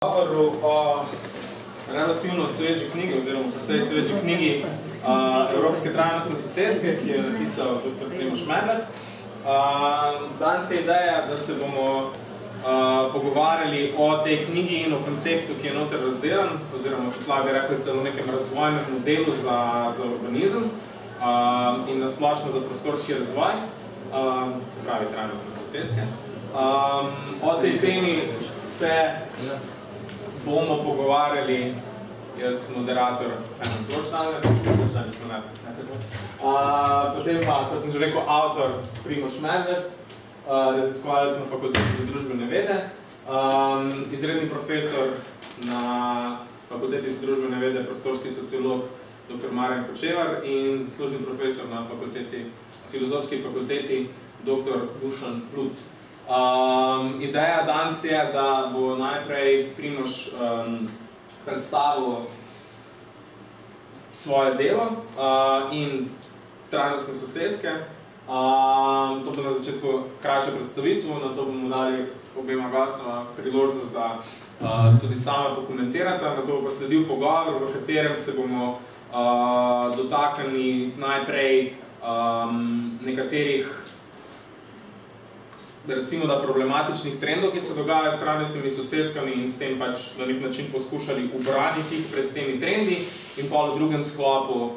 Govoru o relativno sveži knjigi, oziroma precej sveži knjigi Evropske trajnostne soseske, ki je napisal dr. Primož Medved. Danes je ideja, da se bomo pogovarjali o tej knjigi in o konceptu, ki je noter razdelan, oziroma kot lahko bi rekli celo nekem razvojnem modelu za urbanizem in nasplošno za prostorski razvoj, se pravi trajnostne soseske. O tej temi se bomo pogovarjali, jaz moderator Klemen Ploštaler, potem pa, kot sem že rekel, avtor Primož Medved, raziskovalec na Fakulteti za družbene vede, izredni profesor na Fakulteti za družbene vede, prostorski sociolog dr. Marjan Kočevar in zaslužni profesor na Filozofski fakulteti dr. Dušan Plut. Ideja danes je, da bo najprej Primož predstavil svoje delo in trajnostne soseske. To bo na začetku krajša predstavitev, na to bomo dali obema gostoma priložnost, da tudi same pokomentirata, na to bo pa sledil pogovor, v katerem se bomo dotaknili najprej nekaterih recimo da problematičnih trendov, ki se dogajajo s trajnostnimi soseskami in s tem pač na nek način poskušali ubraniti jih pred temi trendi in pol v drugem sklopu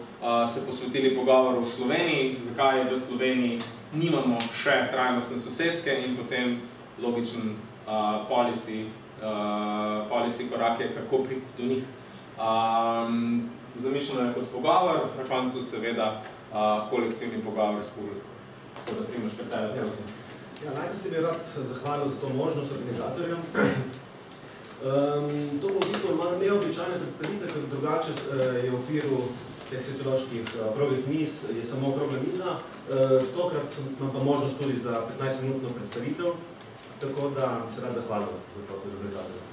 se posvetili pogovoru v Sloveniji, zakaj v Sloveniji nimamo še trajnostne soseske in potem logičen policy korak je, kako priti do njih. Zamišljeno je kot pogovor, na koncu seveda kolektivni pogovor s publikom. Tako da Primož, kaj tebe, prosim. Najprej se bi rad zahvalil za to možnost organizatorjem. To bo v bistvu malo neobičajna predstavitev, ker drugače je v okviru teh socioloških okroglih miz, je samo okrogla miza. Tokrat imam pa možnost tudi za 15-minutno predstavitev, tako da se rad zahvalil za to organizatorjem.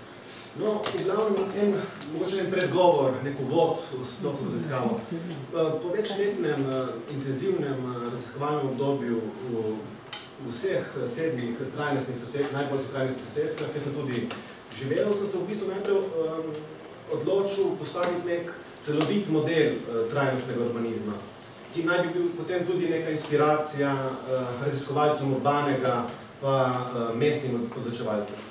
No, v glavnem, mogoče en predgovor, nek uvod v sploh raziskavo. Po večletnem intenzivnem raziskovalnem obdobju v vseh 7 trajnostnih sosesk, najboljših trajnostnih soseskah, kjer sem tudi živel, sem se v bistvu najprej odločil postaviti nek celovit model trajnostnega urbanizma, ki naj bi bil potem tudi neka inspiracija raziskovalcem urbanega pa mestnim odločevalcem.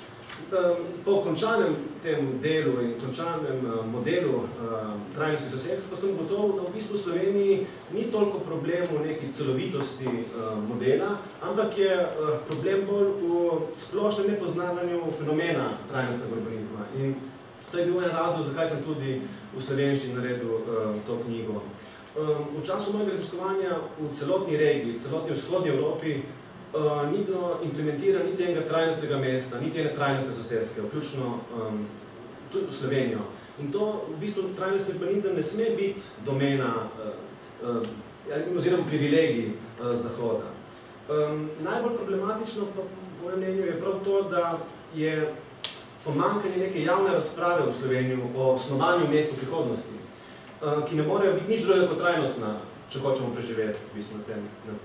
Po končanem tem delu in končanem modelu trajnostnih sosesk pa sem gotovo, da v bistvu v Sloveniji ni toliko problem v neki celovitosti modela, ampak je problem bolj v splošnem nepoznavanju fenomena trajnostnega urbanizma. In to je bil en razlog, zakaj sem tudi v slovenščini naredil to knjigo. V času mojega raziskovanja v celotni regiji, celotni vzhodni Evropi, ni bilo implementiran niti enega trajnostnega mesta, niti ene trajnostne soseske, vključno tudi v Slovenijo. In to v bistvu trajnostni urbanizem ne sme biti domena oziroma privilegij Zahoda. Najbolj problematično pa po mojem mnenju je prav to, da je pomanjkanje neke javne razprave v Sloveniji o snovanju mest v prihodnosti, ki ne morejo biti nič drugega kot trajnostna, če hočemo preživeti v bistvu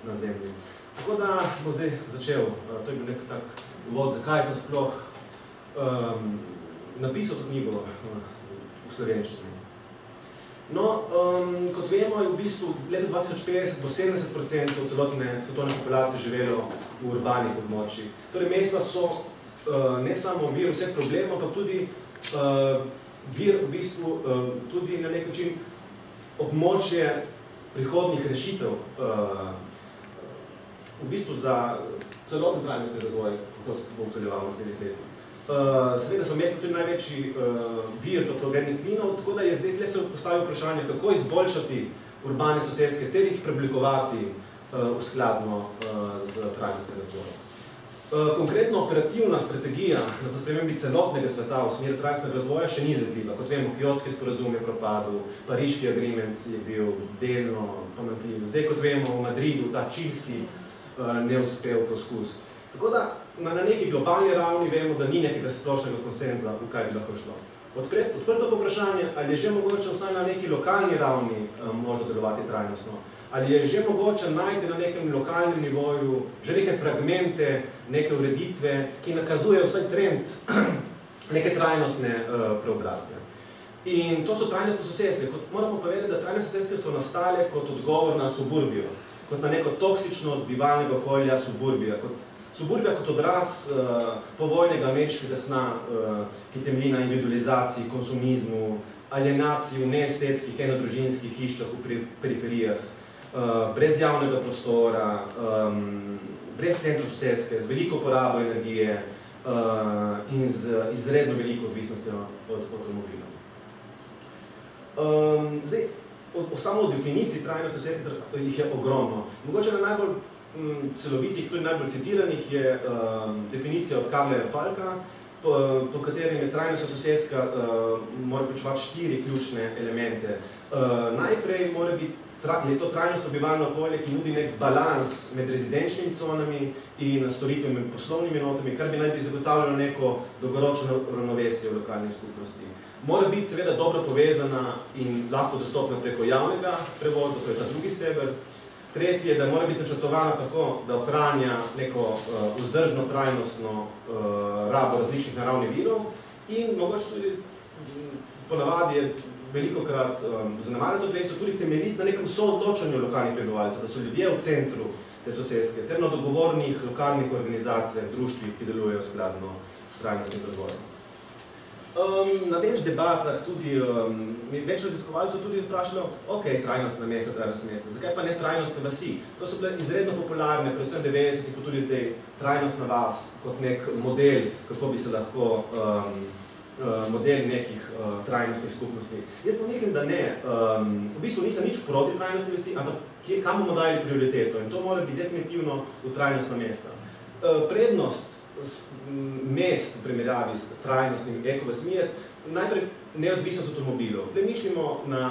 na zemlji. Tako da bom zdaj začel, to je bil nek tak uvod, zakaj sem sploh napisal to knjigo v slovenščini. No, kot vemo, je v bistvu leta 2050 bo 70% celotne svetovne populacije živelo v urbanih območjih. Torej, mesta so ne samo vir vseh problemov, ampak tudi vir v bistvu tudi na nek način območje prihodnjih rešitev v bistvu za celoten trajnostni razvoj, kako se bo ukreljeval v naslednjih letih. Seveda so mesta tudi največji vir toplogrednih plinov, tako da je zdaj tle se postavil vprašanje, kako izboljšati urbane soseske, ter jih preoblikovati skladno z trajnostnim razvojem. Konkretno operativna strategija za spremembi celotnega sveta v smeri trajnostnega razvoja še ni izvedljiva. Kot vemo, Kjotski sporazum je propadel, Pariški agreement je bil delno pomanjkljiv. Zdaj, kot vemo, v Madridu ta čilski neuspel poskus. Tako da na neki globalni ravni vemo, da ni nekega splošnega konsenza, v kaj bi lahko šlo. Odprto vprašanje, ali je že mogoče vsaj na neki lokalni ravni možno delovati trajnostno, ali je že mogoče najti na nekem lokalnem nivoju že neke fragmente, neke ureditve, ki nakazujejo vsaj trend neke trajnostne preobrazbe. In to so trajnostne soseske. Moramo povedati, da trajnostne soseske so nastale kot odgovor na suburbijo, kot na neko toksičnost bivalnega okolja suburbija, kot odraz povojnega ameriškega sna, ki temelji na individualizaciji, konsumizmu, alienaciji v neestetskih enodružinskih hiščah v periferijah, brez javnega prostora, brez centrov soseske, z veliko porabo energije in z izredno veliko odvisnostjo od avtomobila. Zdaj, samo o definiciji trajnostne soseske jih je ogromno. Mogoče na najbolj celovitih, tudi najbolj citiranih je definicija od Karla Falka, po katerem je trajnostna soseska mora vključevati 4 ključne elemente. Najprej je to trajnostno bivalno okolje, ki nudi nek balans med rezidenčnimi conami in storitvami in poslovnimi enotami, kar bi naj bi zagotavljalo neko dolgoročno ravnovesje v lokalni skupnosti. Mora biti seveda dobro povezana in lahko dostopna preko javnega prevoza, to je ta drugi steber. Tretji je, da mora biti načrtovana tako, da ohranja neko vzdržno, trajnostno rabo različnih naravnih virov in mogoče tudi ponavadi je velikokrat zanemarjeno to dejstvo, tudi temeljiti na nekem soodločanju lokalnih prebivalcev, da so ljudje v centru te soseske, ter na dogovornih lokalnih organizacijah, društvih, ki delujejo skladno s trajnostnim razvojem. Na več debatah, tudi več raziskovalcev tudi vprašalo, ok, trajnostna mesta, zakaj pa ne trajnostne vasi? To so bile izredno popularne, predvsem 90-ih, pa tudi zdaj trajnostna vas kot nek model, kako bi se lahko model nekih trajnostnih skupnosti. Jaz pa mislim, da ne. V bistvu nisem nič proti trajnostni vasi, ampak kam bomo dali prioriteto in to mora biti definitivno v trajnostna mesta. Prednost mest v primerjavi s trajnostnim ekovasmi je najprej neodvisnost avtomobilov. Tukaj mislimo na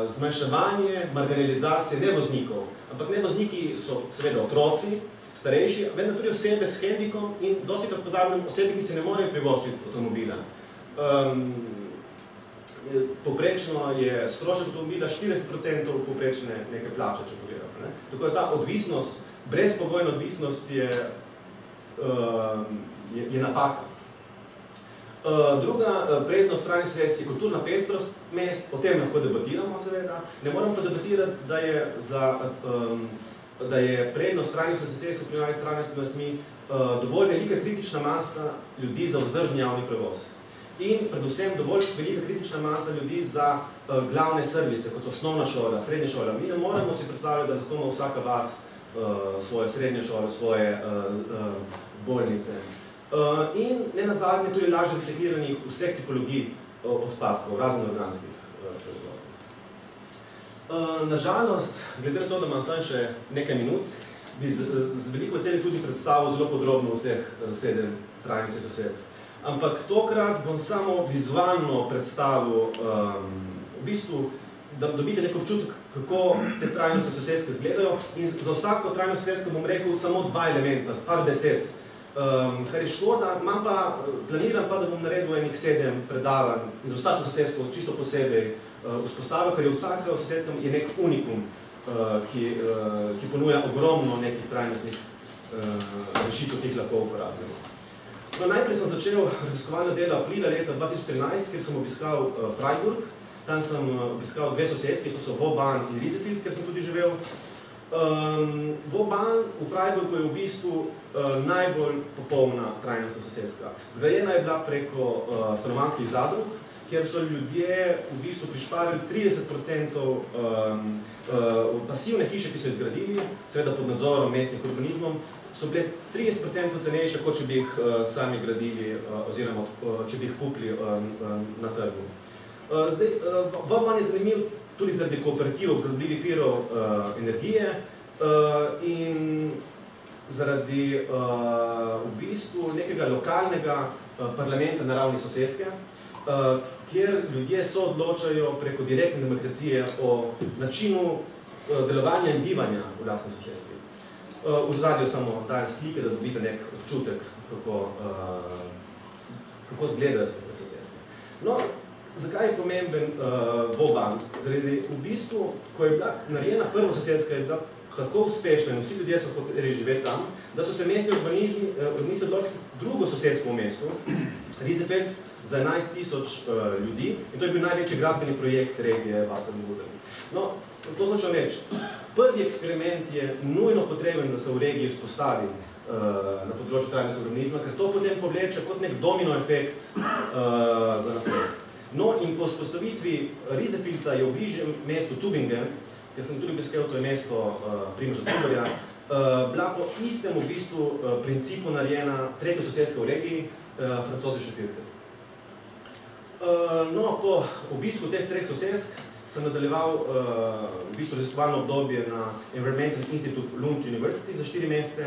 zmanjševanje marginalizacije nevoznikov, ampak nevozniki so seveda otroci, starejši, vendar tudi osebe s hendikom in dostikrat pozabljamo osebe, ki se ne morejo privoščiti avtomobila. Povprečno je strošek avtomobila 40% povprečne neke plače, če pogledamo. Tako da ta odvisnost, brezpogojna odvisnost je napaka. Druga prednost trajnostne soseske je kulturna pestrost mest, o tem lahko debatiramo seveda. Ne moramo pa debatirati, da je prednost trajnostne soseske v primerjavi s trajnostnimi vasmi dovolj velika kritična masa ljudi za vzdržni javni prevoz. In predvsem dovolj velika kritična masa ljudi za glavne servise, kot so osnovna šola, srednja šola. Mi ne moremo si predstavljati, da lahko ima vsaka vas svoje srednje šole, svoje bolnice. In ne nazadnje tudi lažje recikliranih vseh tipologij odpadkov, razen organskih proizvodov. Nažalost, glede na to, da imam samo še nekaj minut, bi z veliko veseljem tudi predstavil zelo podrobno vseh 7 trajnostnih sosesk. Ampak tokrat bom samo vizualno predstavil, v bistvu, da dobite nek občutek, kako te trajnostne soseske izgledajo. In za vsako trajnostno sosesko bom rekel samo 2 elementa, par besed. Kar je škoda, planiram pa, da bom naredil enih 7 predavanj in za vsako sosesko čisto posebej vzpostavil, ker je vsaka soseska je nek unikum, ki ponuja ogromno nekih trajnostnih rešitev, ki jih lahko uporabljamo. Najprej sem začel raziskovalno delo aprila leta 2013, kjer sem obiskal Freiburg. Tam sem obiskal 2 soseske, to so Vauban in Riesefeld, kjer sem tudi živel. Vauban v Freiburgu je v bistvu najbolj popolna trajnostna soseska. Zgrajena je bila preko stanovanjskih zadrug, kjer so ljudje v bistvu prišparili 30% pasivne hiše, ki so izgradili, seveda pod nadzorom mestnih urbanizmom, so bile 30% cenejše, kot če bi jih sami gradili oziroma če bi jih kupili na trgu. Vauban je zanimiv tudi zaradi kooperativov obnovljivih virov energije in zaradi v bistvu nekega lokalnega parlamenta na ravni soseske, kjer ljudje soodločajo preko direktne demokracije o načinu delovanja in bivanja v lastni soseski. V zadju samo dajem slike, da dobite nek občutek, kako izgledajo te soseske. No, zakaj je pomemben Vauban? Zaradi v bistvu, ko je bila narejena prva soseska, je bila kako uspešno in vsi ljudje so hoteli živeti tam, da so se mestni urbanisti odločili drugo sosedsko v mestu, Riesefeld, za 11.000 ljudi, in to je bil največji gradbeni projekt regije Baden-Württemberg. No, to hočem reči. Prvi eksperiment je nujno potreben, da se v regiji vzpostavi na področju trajnostnega urbanizma, ker to potem povleče kot nek domino efekt za naprej. No, in po vzpostavitvi Riesefelda je v bližnjem mestu Tübingen, ker sem tudi obiskal, to je mesto Primoža Trubarja, bila po istem v bistvu principu narejena tretja sosedska v regiji, francozijske Firke. No, po obisku teh treh sosedsk sem nadaljeval v bistvu raziskovalno obdobje na Environmental Institute Lund University za 4 mesece.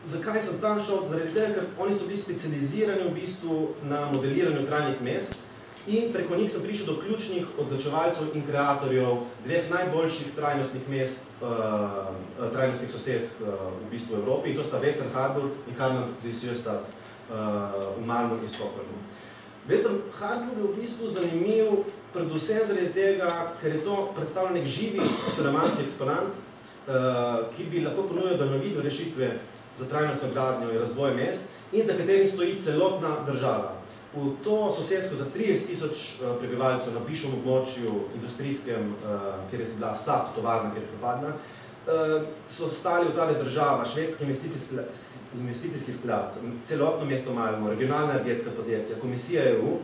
Zakaj sem tam šel? Zaradi tega, ker oni so bili specializirani v bistvu na modeliranju trajnih mest in preko njih sem prišel do ključnih odločevalcev in kreatorjev dveh najboljših trajnostnih mest, trajnostnih sosedsk v bistvu v Evropi, in to sta Western Harbour in Harman Sjöstad v Malmö in Stockholmu. Western Harbour je v bistvu zanimiv predvsem zaradi tega, ker je to predstavlja nek živi stanovanjski eksponat, ki bi lahko ponudil daljnovidne rešitve za trajnostno gradnjo in razvoj mest in za katerim stoji celotna država. V to sosedsko za 30.000 prebivalcev na bivšem območju industrijskem, kjer je bila SAP tovarna, kjer je propadna, so stali v zadnje država, švedski investicijski sklad, celotno mesto Malmö, regionalna energetska podjetja, komisija EU.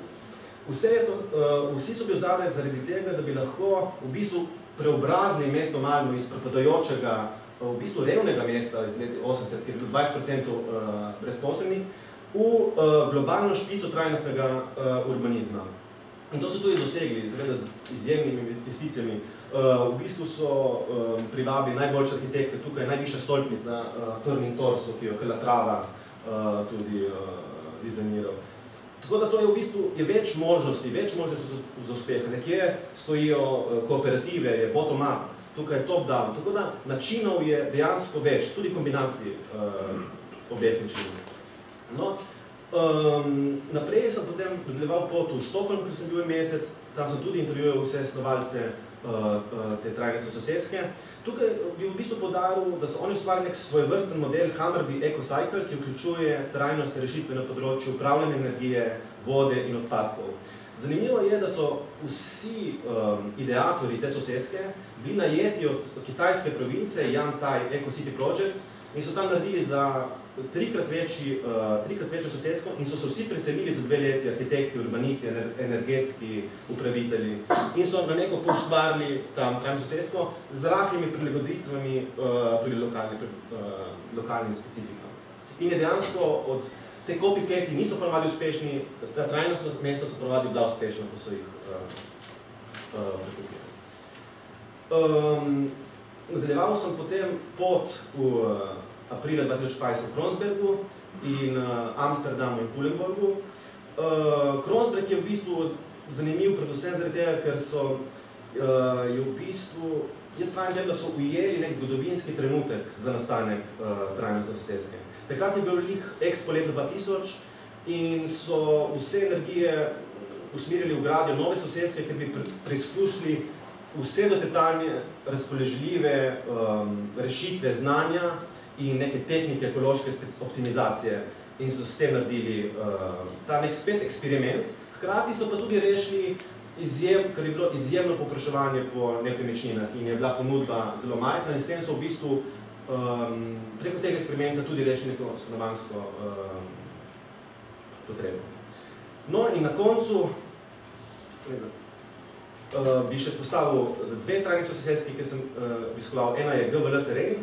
Vsi so bili v zadnje zaradi tega, da bi lahko v bistvu preobraznili mesto Malmö iz propadajočega, v bistvu revnega mesta iz leta 80, kjer je bilo 20% brezposelnih, v globalno špico trajnostnega urbanizma. In to so tudi dosegli, seveda z izjemnimi investicijami. V bistvu so privabili najboljše arhitekte, tukaj najvišja stolpnica Turning Torso, ki jo Calatrava tudi dizajniral. Tako da to je v bistvu več možnosti za uspeha. Nekje stojijo kooperative, je bottom-up, tukaj je top-down. Tako da načinov je dejansko več, tudi kombinacij obeh načinov. No, naprej sem potem nadaljeval pot v Stockholm, ker sem bil mesec, tam sem tudi intervjuval vse snovalce te trajnostne sosedske. Tukaj bi v bistvu poudaril, da so oni ustvarili nek svojevrsten model Hammarby EcoCycle, ki vključuje trajnostne rešitve na področju upravljanja energije, vode in odpadkov. Zanimivo je, da so vsi ideatorji te sosedske bili najeti od kitajske province Yantai Eco City Project in so tam naredili za trikrat večjo sosedsko in so se vsi preselili za 2 leti, arhitekti, urbanisti, energetski upravitelji in so na neko poustvarili tam trajno sosedsko z rahlimi prilagoditvami tudi lokalnim specifikom. In je dejansko od te copycati niso ponavadi uspešni, ta trajnostna mesta so ponavadi bila uspešna, ko so jih prekopirali. Nadaljeval sem potem pot v aprila 2020 v Kronsbergu in Amsterdamu in Kulenborgu. Kronsberg je v bistvu zanimiv predvsem zaradi tega, ker je v bistvu, jaz pravim tem, da so ujeli nek zgodovinski trenutek za nastanek trajnostne sosedske. Takrat je bil Expo leta 2000 in so vse energije usmerili v gradnjo nove sosedske, ker bi preizkušali vse do detaljne razpoložljive rešitve znanja in neke tehnike ekološke optimizacije in so s tem naredili ta nek spet eksperiment. Hkrati so pa tudi rešili ker je bilo izjemno povpraševanje po nepremičninah in je bila ponudba zelo majhna in s tem so v bistvu preko tega eksperimenta tudi rešili neko stanovanjsko potrebo. No in na koncu bi še spostavil 2 trajni sosedski, ki sem obiskoval. Ena je GVL Terrain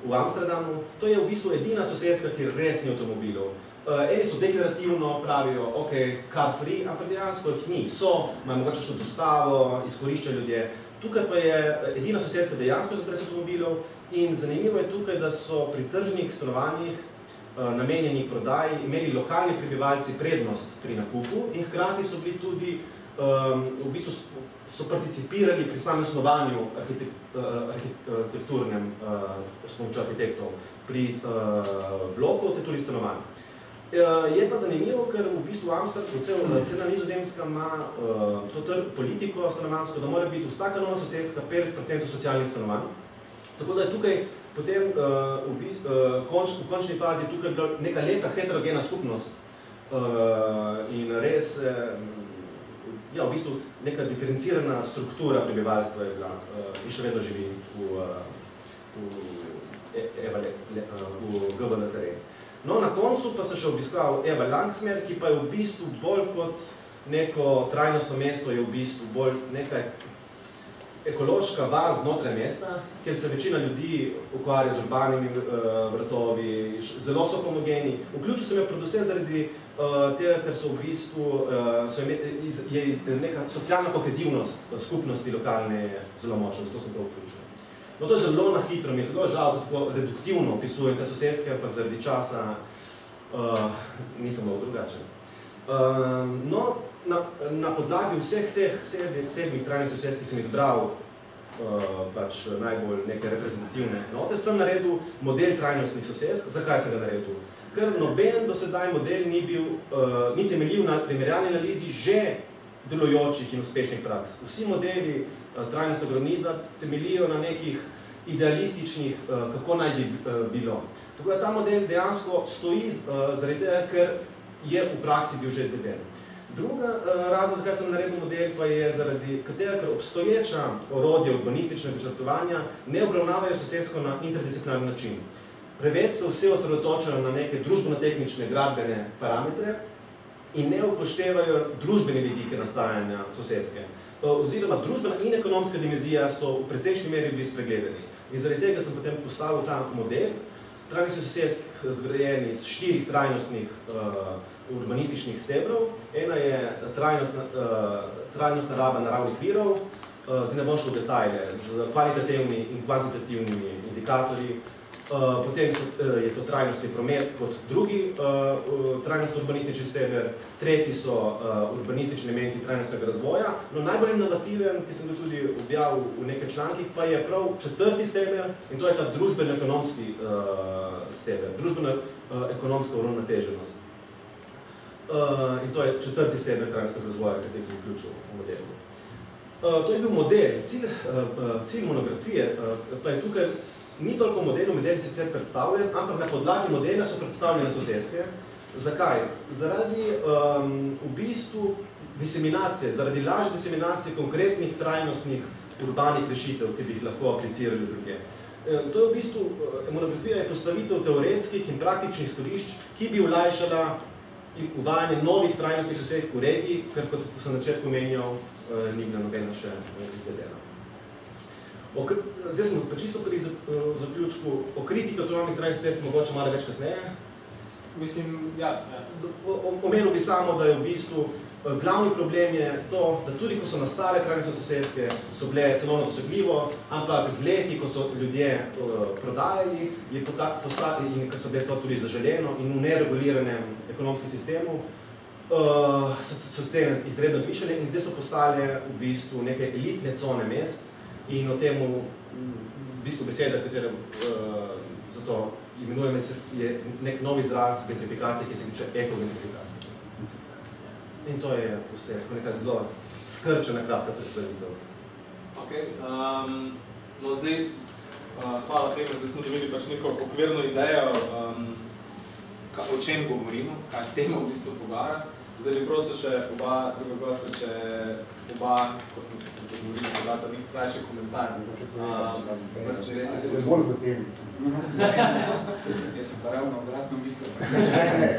v Amsterdamu. To je v bistvu edina sosedska, kjer res ni avtomobilov. Eni so deklarativno, pravijo, ok, car free, ampak dejansko jih ni. Imajo mogoče še dostavo, izkoriščajo ljudje. Tukaj pa je edina sosedska dejansko brez avtomobilov in zanimivo je tukaj, da so pri tržnih stanovanjih namenjeni prodaji imeli lokalni prebivalci prednost pri nakupu in hkrati so bili tudi v bistvu so participirali pri samem snovanju arhitekturnem s pomočjo arhitektov pri bloku te tudi stanovanj. Je pa zanimivo, ker v bistvu cela Nizozemska ima to politiko stanovanjsko, da mora biti vsaka nova sosedska 50% socialnih stanovanj Tako da je tukaj potem v končni fazi tukaj bila neka lepa heterogena skupnost in res ja, v bistvu neka diferencirana struktura prebivalstva je bila in še vedno živi v GVLTR. No, na koncu pa sem še obiskal Eva Langsmer, ki pa je v bistvu bolj kot neko trajnostno mesto, je v bistvu bolj nekaj ekološka vas znotraj mesta, kjer se večina ljudi ukvarja z urbanimi vrtovi, zelo so homogeni. Vključil sem jo predvsem zaradi tega, ker so v bistvu je neka socialna kohezivnost skupnosti lokalne zelo močna, zato sem to vključil. No, to je zelo na hitro, mi je zelo žal, da tako reduktivno opisujem te sosedske, ampak zaradi časa nisem mogel drugačen. No, na podlagi vseh teh 7 trajnih sosedsk, ki sem izbral pač najbolj neke reprezentativne note, sem naredil model trajnostnih sosedsk. Zakaj sem ga naredil? Ker noben do sedaj model ni temeljil na primerjalni analizi že delujočih in uspešnih praks. Vsi modeli trajnostnega urbanizma temeljijo na nekih idealističnih, kako naj bi bilo. Tako da ta model dejansko stoji zaradi tega, ker je v praksi bil že izveden. Druga razlog, zakaj sem naredil model, pa je zaradi tega, ker obstoječa orodja urbanističnega načrtovanja ne obravnavajo sosedsko na interdisciplinarni način. Preveč se vse osredotočajo na neke družbeno-tehnične gradbene parametre in ne upoštevajo družbene vidike nastajanja sosedske. Oziroma družbena in ekonomska dimenzija so v precejšnji meri bili spregledani. In zaradi tega sem potem postavil ta model trajnostnih sosedsk zgrajen iz 4 trajnostnih urbanističnih stebrov. Ena je trajnostna raba naravnih virov, zdaj ne bom šel v detajle, z kvalitativnimi in kvantitativnimi indikatorji. Potem je to trajnostni promet kot drugi trajnostno urbanistični steber, tretji so urbanistični elementi trajnostnega razvoja. No, najbolj inovativen, ki sem ga tudi objavil v nekaj člankih, pa je prav 4. steber in to je ta družbeno-ekonomski steber, družbeno-ekonomska uravnoteženost. In to je 4. steber trajnostnega razvoja, kateri sem vključil v modelu. To je bil model, cilj monografije, pa je tukaj ni toliko modelov, model je sicer predstavljen, ampak na podlagi modela so predstavljene sosedske. Zakaj? Zaradi v bistvu diseminacije, zaradi lažje diseminacije konkretnih trajnostnih urbanih rešitev, ki bi jih lahko aplicirali druge. To je v bistvu, monografija je postavitev teoretskih in praktičnih izhodišč, ki bi olajšala uvajanje novih trajnostnih sosedsk v regiji, ker kot sem na začetku omenjal, ni bila nobena še izvedena. Zdaj smo pa čisto pri zaključku. O kritiki avtonomnih trajnostnih sosedstv mogoče malo več kasneje. Mislim, ja. Omenil bi samo, da je v bistvu glavni problem je to, da tudi ko so nastale trajnostne sosedske, so bile cenovno dosegljivo, ampak z leti, ko so ljudje prodajali, in ko so bile to tudi zaželeno in v nereguliranem ekonomskem sistemu, so cene izredno zvišale in zdaj so postale v bistvu neke elitne cone mest. In o temu, v bistvu beseda, katero zato imenujeme, je nek nov izraz gentrifikacije, ki se tiče ekogentrifikacije. In to je vse, neka zelo skrčena kratka predstavitev. Ok, no zdaj, hvala temu, da smo dobili pač neko okvirno idejo, o čem govorimo, kaj tema v bistvu pogovarja. Zdaj bi prosil še oba druga gosta, če oba, kot smo se dogovorili, podata nek krajši komentar. Se bolj v tem. Jaz sem pa ravno obratno mislil.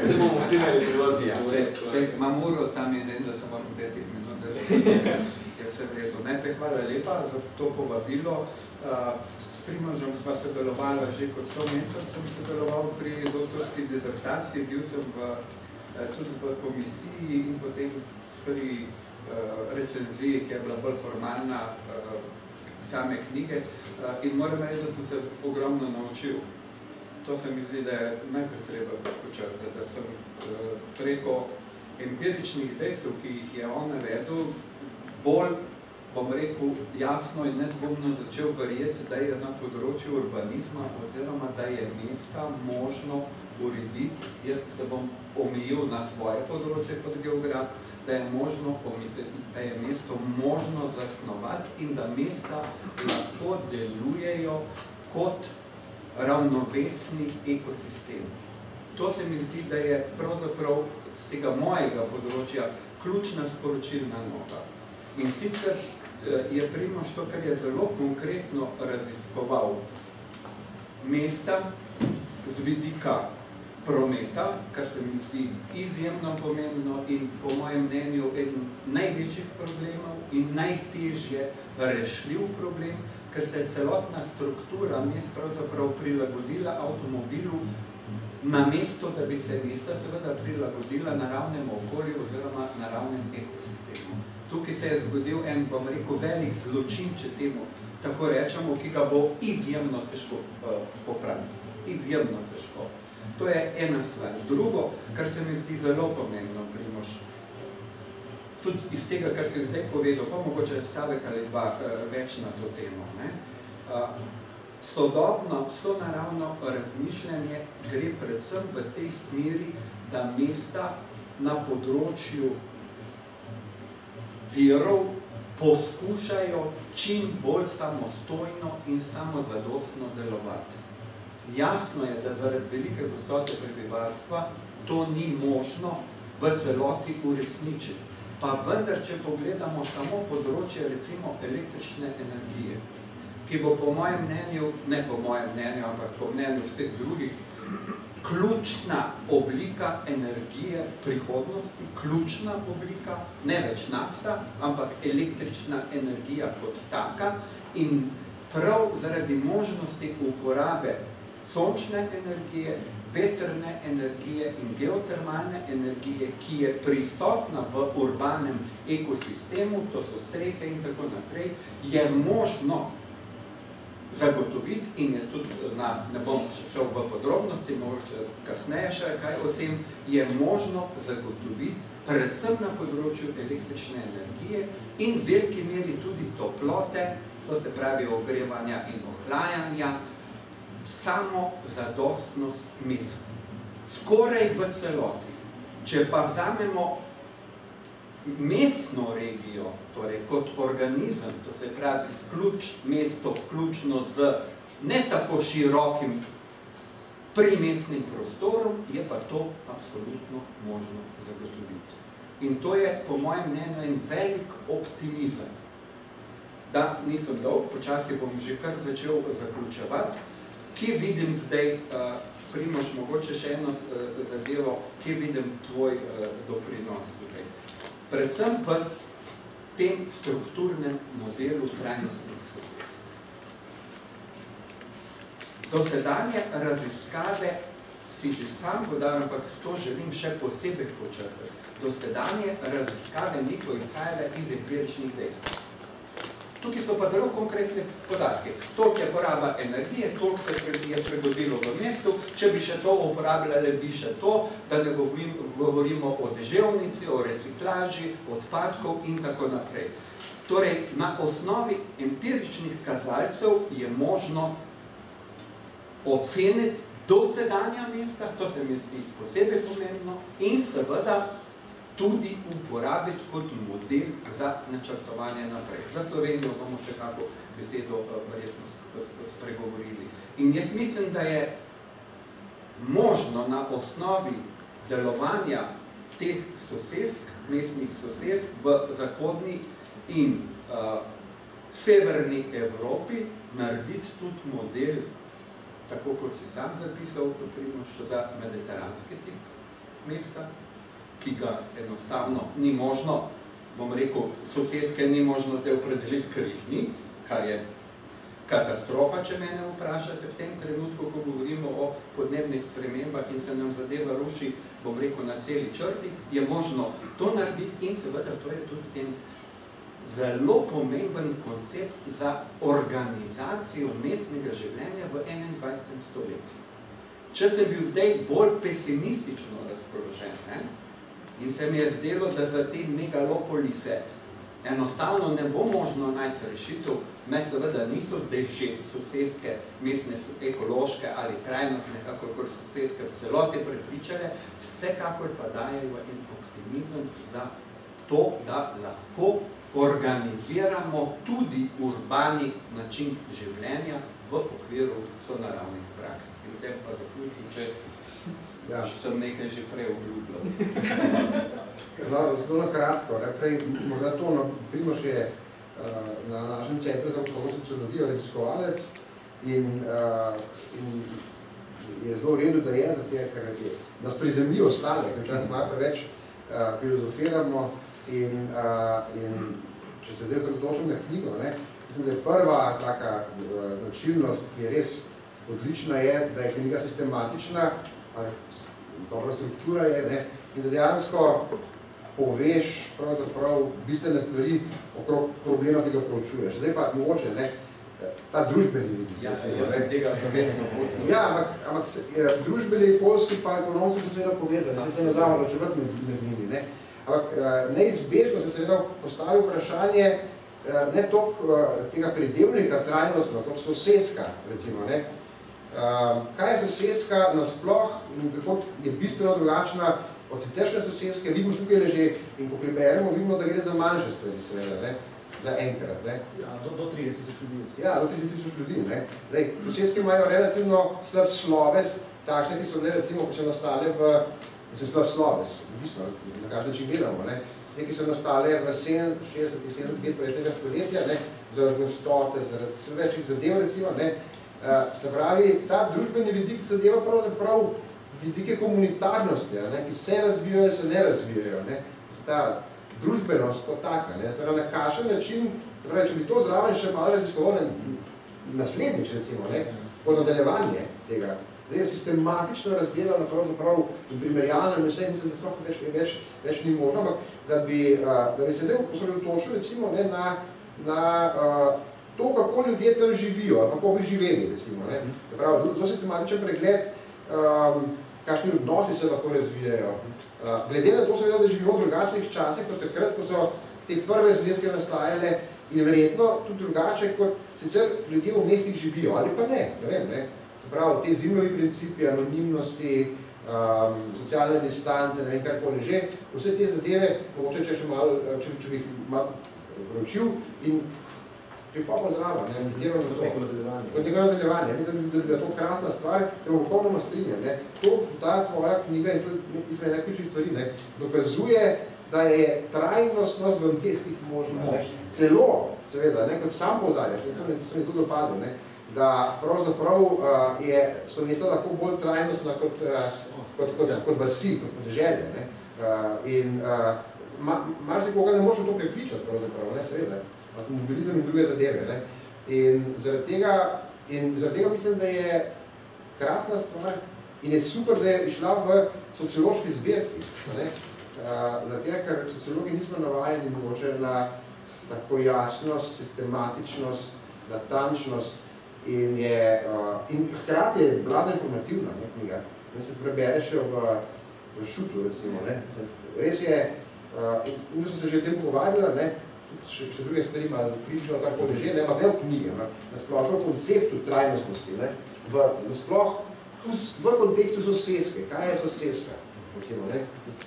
Se bomo vsi imeli priložnost. Imam uro, tam je da sem moram 5 minut, ker se v redu. Najprej hvala lepa za to povabilo. S Primožem sva sodelovala že kot somentor, sem sodeloval pri doktorski dizertaciji, bil sem tudi v komisiji in potem pri recenziji, ki je bila bolj formalna same knjige. In moram reči, da sem se ogromno naučil. To se mi zdi, da je najprej treba počrtati, da sem preko empiričnih dejstev, ki jih je on navedel, bolj, bom rekel, jasno in nedvomno začel verjeti, da je na področju urbanizma oziroma da je mesta možno urediti. Jaz se bom omejil na svoje področje kot geograf, da je mesto možno zasnovati in da mesta lahko delujejo kot ravnovesni ekosistem. To se mi zdi, da je pravzaprav z tega mojega področja ključna sporočilna nota. In sicer je Primož to, kar je zelo konkretno raziskoval mesta z vidika prometa, kar se mi zdi izjemno pomembno in po mojem mnenju eden največjih problemov in najtežje rešljiv problem, ker se je celotna struktura mest pravzaprav prilagodila avtomobilu namesto, da bi se mesta seveda prilagodila naravnemu okolju oziroma naravnem ekosistemu. Tukaj se je zgodil en, bom rekel, velik zločin, če temu tako rečemo, ki ga bo izjemno težko popraviti. Izjemno težko. To je ena stvar. Drugo, kar se mi zdi zelo pomembno, Primož, tudi iz tega, kar si zdaj povedal, pa mogoče stavek ali dva več na to temo. Sodobno, sonaravno razmišljanje gre predvsem v tej smeri, da mesta na področju virov poskušajo čim bolj samostojno in samozadostno delovati. Jasno je, da zaradi velike gostote prebivalstva to ni možno v celoti uresničiti. Pa vendar, če pogledamo samo področje, recimo, električne energije, ki bo po mojem mnenju, ne po mojem mnenju, ampak po mnenju vseh drugih, ključna oblika energije prihodnosti, ključna oblika, ne več nafta, ampak električna energija kot taka in prav zaradi možnosti uporabe sončne energije, vetrne energije in geotermalne energije, ki je prisotna v urbanem ekosistemu, to so strehe in tako naprej, je možno zagotoviti in je tudi, ne bom šel v podrobnosti, mogoče kasneje še kaj o tem, je možno zagotoviti predvsem na področju električne energije in v veliki meri tudi toplote, to se pravi ogrevanja in ohlajanja, samo zadostnost mest. Skoraj v celoti. Če pa vzamemo mestno regijo, torej kot organizem, to se pravi mesto vključno z ne tako širokim primestnim prostorom, je pa to absolutno možno zagotoviti. In to je, po mojem mnenju, en velik optimizem. Da, nisem dolg, počasi bom že kar začel zaključevati. Kje vidim zdaj, Primož, mogoče še eno zadevo, kje vidim tvoj doprinos tukaj? Predvsem v tem strukturnem modelu trajnostnih sosedstv. Dosedanje raziskave si že sam podal, ampak to želim še posebej počrtati. Dosedanje raziskave niso izhajale iz empiričnih dejstev. Tukaj so pa zelo konkretne podatke. Toliko je poraba energije, toliko se je pregodilo v mestu, če bi še to uporabljali, bi še to, da ne govorimo o deževnici, o reciklaži, odpadkov in tako naprej. Torej, na osnovi empiričnih kazalcev je možno oceniti dosedanja mesta, to se mi zdi posebej pomembno, in seveda tudi uporabiti kot model za načrtovanje naprej. Za Slovenijo bomo še kako besedo verjetno spregovorili. In jaz mislim, da je možno na osnovi delovanja teh sosesk, mestnih sosesk v zahodni in severni Evropi narediti tudi model, tako kot si sam zapisal, Primož, za mediteranski tip mesta, ki ga enostavno ni možno, bom rekel, soseske ni možno zdaj opredeliti, ker jih ni, kar je katastrofa, če mene vprašate v tem trenutku, ko govorimo o podnebnih spremembah in se nam zadeva ruši, bom rekel, na celi črti, je možno to narediti in seveda to je tudi en zelo pomemben koncept za organizacijo mestnega življenja v 21. stoletju. Če sem bil zdaj bolj pesimistično razpoložen, in se mi je zdelo, da za te megalopolise enostavno ne bo možno najti rešitev, me seveda niso zdaj že soseske, mestne ekološke ali trajnostne, kakor soseske v celoti prepričale, vsekakor pa dajejo en optimizem za to, da lahko organiziramo tudi urbani način življenja v okviru sonaravnih praks. In potem pa zaključil, če sem nekaj že prej obljubljal. Zelo na kratko, prej morda to, Primož je na našem centru za obhodno sociologijo raziskovalec in je zelo v redu, da je za tega, ker nas prizemlji ostale, ker včasih malo preveč filozofiramo in če se zdaj odločim na knjigo, mislim, da je prva taka značilnost, ki je res odlična, je, da je knjiga sistematična, dobra struktura je, in da dejansko poveš pravzaprav bistvene stvari okrog problema, ki ga proučuješ. Zdaj pa mogoče, ta družbeni vidik. Ja, jaz sem tega zavestno poslal. Ja, ampak družbeni, polski pa ekonomski so seveda povezani, se ne damo ločevati med njimi. Ampak neizbežno se seveda postavi vprašanje ne toliko tega pridevnika trajnostno, kot soseska, recimo. Kaj je soseska nasploh in kako je bistveno drugačna od siceršnje soseske, vidimo tukaj že, in ko priberemo, vidimo, da gre za manjše stvari, seveda, za enkrat. Ja, do 30 ljudi. Ja, do 30 ljudi. Zdaj, soseske imajo relativno slab sloves, takšne, ki so bile, recimo, ko so nastale slab sloves, v bistvu, na kakšen način gledamo, te, ki so nastale v 60-70 let prejšnjega stoletja, zaradi gostote, zaradi večjih zadev, recimo, se pravi, ta družbeni vidik zadeva pravzaprav vidike komunitarnosti, ki se razvijajo, se ne razvijajo. Ta družbenost kot taka. Na kakšen način, če bi to zraven še malo raziskoval naslednjič, recimo, kot nadaljevanje tega, da je sistematično razdelano pravzaprav in primerjalno, mislim, da sploh več ni možno, ampak da bi se zdaj osredotočil recimo na to, kako ljudje tam živijo, ali kako bi živeli, recimo. Zelo sistematičen pregled, kakšni odnosi se lahko razvijajo. Glede na to seveda, da živimo v drugačnih časih, kot takrat, ko so te prve zvezke nastajale in verjetno tudi drugače, kot sicer ljudje v mestih živijo, ali pa ne vem. Se pravi, te zimnovi principi, anonimnosti, socialne distance, ne vem karkoli že, vse te zadeve, mogoče če še malo, če bi jih malo vročil in pripopal zraven, analizirano na to. Kot neko nadaljevanje. Mislim, da bi bila to krasna stvar, se bom popolnoma strinjam. Ta tvoja knjiga in tudi izmed najključnih stvari dokazuje, da je trajnostnost v mestih možna. Celo, seveda, kot sam poudarjaš, to mi zelo dopadlo, da pravzaprav so mesta lahko bolj trajnostna kot vasi, kot podeželje. In marsikoga ne možeš to prepričati, pravzaprav, seveda. Mobilizem in druge zadeve. In zaradi tega mislim, da je krasna stvar in je super, da je išla v sociološki zbirki. Zaradi tega, ker sociologi nismo navajeni mogoče na tako jasnost, sistematičnost, natančnost in hkrati je blazno informativna knjiga. Da se prebereš jo v šutu, recimo. Res je, mi smo se že o tem pogovarjali, še druge stvari malo prišlo, karkoli že, ampak ne v knjige, nasploh v konceptu trajnostnosti, nasploh v kontekstu soseske. Kaj je soseska?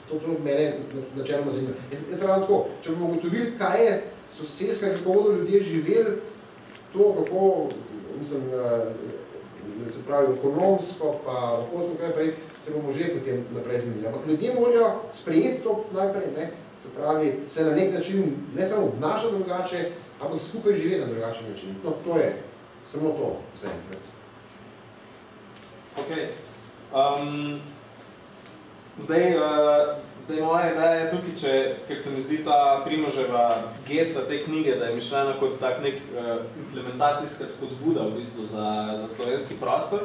To mene načeloma zanima. Jaz pravim tako, če bomo ugotovili, kaj je soseska, kako bodo ljudje živeli, to, kako, mislim, se pravi, ekonomsko, pa okoljsko, kaj naprej, se bomo že potem naprej zmenili. Ampak ljudje morajo sprejeti to najprej, se pravi, se na nek način ne samo obnaša drugače, ampak skupaj živi na drugačen način. No, to je samo to za enkrat. Ok. Zdaj moja ideja je tukaj, ker se mi zdi ta Primoževa gesta te knjige, da je mišljena kot tak nek implementacijska spodbuda v bistvu za slovenski prostor.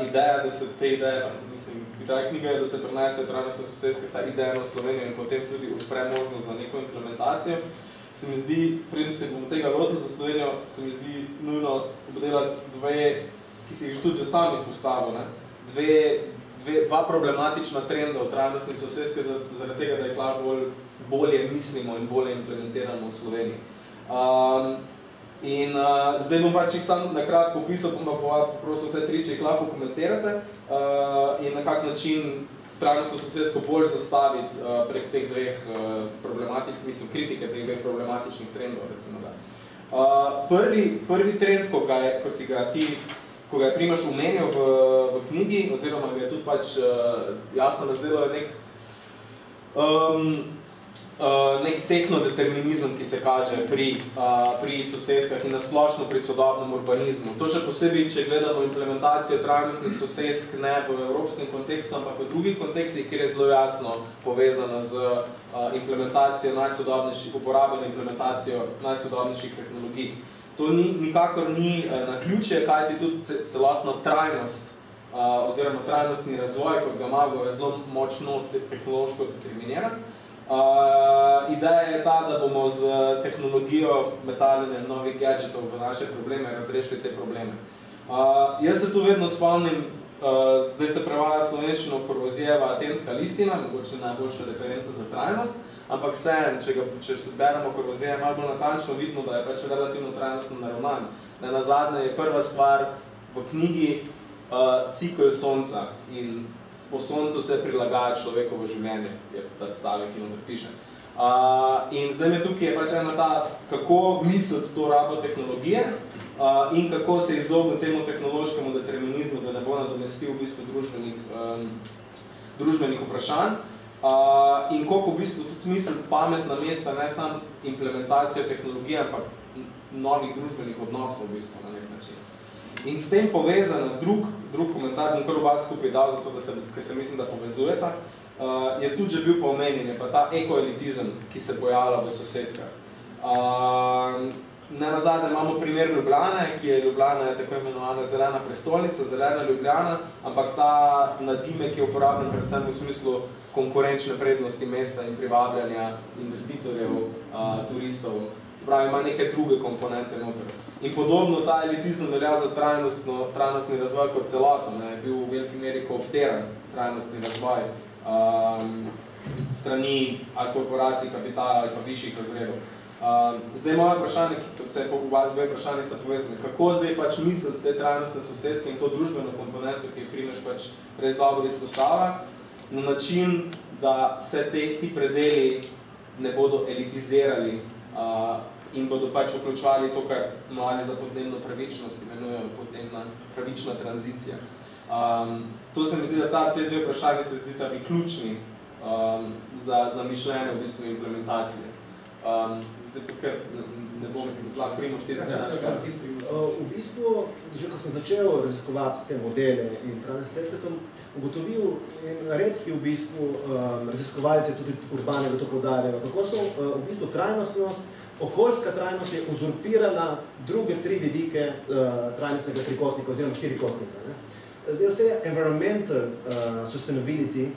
Ideja, da se te ideje, mislim, ideja knjiga je, da se prenese trajnostne soseske saj idejno v Slovenijo in potem tudi odpre možnost za neko implementacijo. Se mi zdi, preden se bom tega lotil za Slovenijo, se mi zdi nujno obdelati dve, ki si jih tudi že sam izpostavil, dva problematična trenda v trajnostnih soseske zaradi tega, da jih bolje mislimo in bolje implementiramo v Sloveniji. In zdaj bom pač jih sam nakratko opisal, pa prosil vse tri, če jih lahko komentirate in na kak način trajnostno sosedsko bolj zastaviti prek teh dveh kritike teh dveh problematičnih trendov, recimo da. Prvi trend, ko ga je Primož omenil v knjigi, oziroma ga je tudi pač jasno razdelal, je nek tehnodeterminizem, ki se kaže pri sosedskah in nasplošno pri sodobnem urbanizmu. To še posebej, če gledamo implementacijo trajnostnih sosedsk ne v evropskem kontekstu, ampak v drugih kontekstih, kjer je zelo jasno povezana z uporabno implementacijo najsodobnejših tehnologij. To nikakor ni naključje, kajti tudi celotno trajnost oziroma trajnostni razvoj, kot ga imamo, je zelo močno tehnološko determiniran. Ideja je ta, da bomo z tehnologijo metaljenja novih gadgetov v naše probleme razrešili te probleme. Jaz se tu vedno spomnim, zdaj se prevaja slovenščino Courvoisierova Atenska listina, mogoče najboljša referenca za trajnost, ampak vseeno, če se beremo Courvoisier, malo bolj natančno vidimo, da je pač relativno trajnostno naravnan. Nazadnje je prva stvar v knjigi cikel sonca in po soncu se prilagaja človekovo življenje, je pač stavek, ki nam piše. In zdaj me tukaj je pač ena ta, kako misliti to rabo tehnologije in kako se izogniti temu tehnološkemu determinizmu, da ne bo nadomestil v bistvu družbenih vprašanj. In koliko v bistvu tudi misliti pametna mesta, ne samo implementacijo tehnologije, ampak novih družbenih odnosov v bistvu na nek način. In s tem povezan drug komentar, bom kar oba skupaj dal, zato ker se mislim, da povezujeta, je tudi že bil pa omenjen, je pa ta ekoelitizem, ki se pojavlja v sosedskah. Nenazadnje imamo primer Ljubljane, ki je Ljubljana tako imenovana zelena prestolnica, zelena Ljubljana, ampak ta nadimek je uporabljen predvsem v smislu konkurenčne prednosti mesta in privabljanja investitorjev, turistov. Spravi, ima neke druge komponente noter. In podobno ta elitizem velja za trajnostni razvoj kot celoto. Je bil v veliki meri koopteran trajnostni razvoj strani ali korporacij, kapitala ali pa višjih razredov. Zdaj moje vprašanje, dve vprašanje sta povezane. Kako zdaj pač misliti te trajnostne sosedske in to družbeno komponento, ki je Primož pač res dobro izpostavlja, na način, da se ti predeli ne bodo elitizirali in bodo pač vključevali to, kar mladi za podnebno pravičnost imenujejo podnebna pravična tranzicija. To se mi zdi, da te dve vprašanje se zdi da bi ključni za mišljenje v bistvu implementacije. Zdaj tukaj ne bom lahko Primož ti začneš. V bistvu, že ko sem začel raziskovati te modele in trajnostne sosedske, sem ugotovil in redki v bistvu raziskovalci tudi urbane to poudarjajo, kako so v bistvu okoljska trajnost je uzurpirana druge tri vidike trajnostnega trikotnika oziroma štirikotnika. Zdaj vse environmental sustainability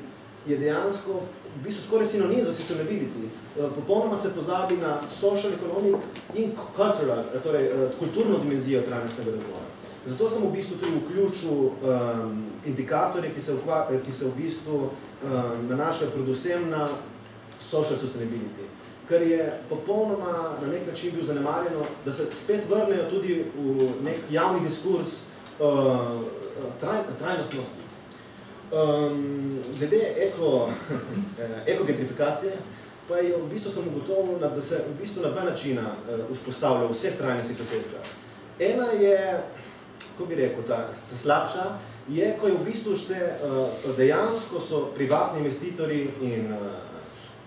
je dejansko v bistvu skoraj sinonim za sustainability. Popolnoma se pozabi na social economic in cultural, torej kulturno dimenzijo trajnostnega razvoja. Zato sem v bistvu tudi vključil indikatorje, ki se v bistvu nanašajo predvsem na social sustainability, kar je popolnoma na nek način bil zanemarjeno, da se spet vrnejo tudi v nek javni diskurs trajnostnosti. Glede ekogentrifikacije, pa je v bistvu sem ugotovil, da se v bistvu na dva načina vzpostavlja v vseh trajnostnih sosedskah. Ena je, kako bi rekel, ta slabša, je, ko je v bistvu dejansko so privatni investitorji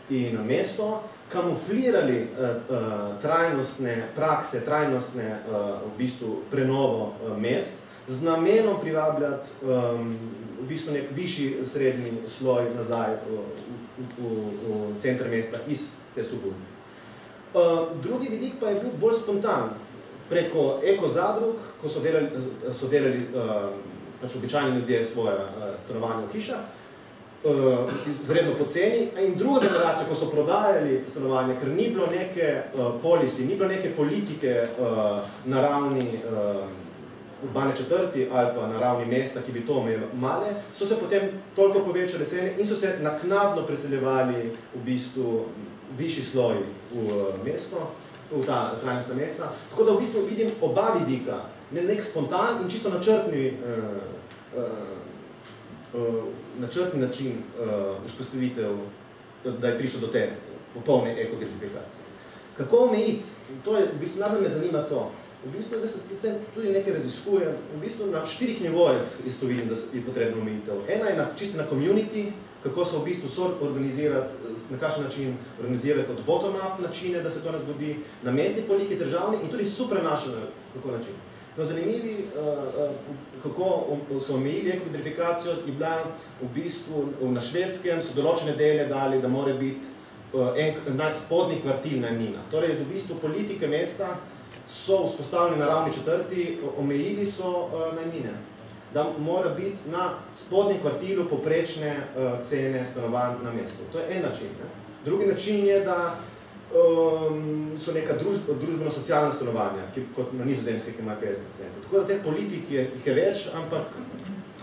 in mesto kamuflirali trajnostne prakse, trajnostne v bistvu prenovo mest, z namenom privabljati v bistvu nek višji srednji sloj nazaj v center mesta iz te suburbe. Drugi vidik pa je bil bolj spontan. Preko ekozadrug, ko so delali pač običajni ljudje svoje stanovanje v hišah, izredno poceni, in druga generacija, ko so prodajali stanovanje, ker ni bilo neke policy, ni bilo neke politike na ravni urbane četrti ali pa na ravni mesta, ki bi to imele, so se potem toliko povečale cene in so se naknadno preseljevali v bistvu višji sloj v mesto, v ta trajnostna mesta. Tako da v bistvu vidim oba vidika, nek spontan in čisto načrtni načrtni način vzpostavitev, da je prišlo do te popolne ekogentrifikacije. Kako omejiti? To je, v bistvu, najbolj me zanima to. V bistvu, zdaj se tudi nekaj raziskujem, v bistvu na 4 nivojih jaz to vidim, da je potrebno omejitev. Ena je čisto na community, kako se v bistvu organizirati, na kakšen način organizirati od bottom-up načine, da se to ne zgodi, na mestni politiki, državni in tudi supranašen kako način. No, zanimivi, kako so omejili ekogentrifikacijo, je bila v bistvu na Švedskem, so določene dele dali, da mora biti spodnji kvartil najemnina. Torej, v bistvu politike mesta so vzpostavljeni na ravni četrti, omejili so najemnine, da mora biti na spodnjem kvartilu poprečne cene stanovanj na mestu. To je en način. Ne? Drugi način je, da so neka družbeno-socialna stanovanja, kot na Nizozemske, ki imajo 50%. Tako da teh politik jih je več, ampak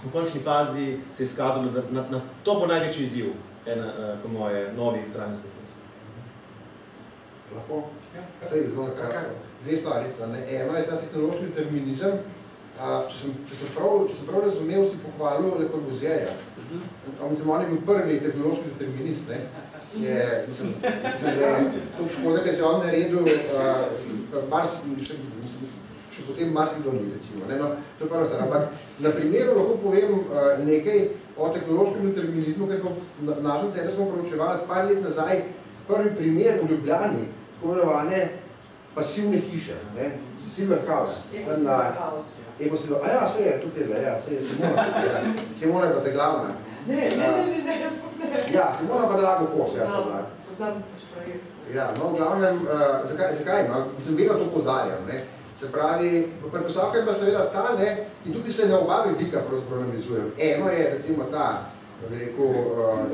v končni fazi se je izkazalo, da na to bo največji izziv po moje novih trajnostnih mest. Lahko? Saj je zelo nakratko. Dve stvari. Eno je ta tehnološki determinizem. Če sem prav razumel, si pohvalil Le Corbusierja. Mislim, on je bil prvi tehnološki determinist. Mislim, da je to škoda, ker je on naredil še potem marsikdo ni, recimo. No, to je prva stvar. Ampak na primeru lahko povem nekaj o tehnološkem determinizmu, ker smo v našem centru smo proučevali par let nazaj prvi primer v Ljubljani, tako imenovane pasivne hiše, Silver House. Eko-Silver House. Ja, saj je tukaj, saj je Simona pa te glavna. Ne, spok ne. Ja, Simona pa Drago Kos, jaz to vlak. Poznam pač projekt. Ja, no, v glavnem, zakaj ima? Mislim, vedno to podarjam, ne. Se pravi, predpostavka je pa seveda ta, ne, in tukaj se na oba vidika pravzaprav navizujem. Eno je, recimo, ta, bi rekel,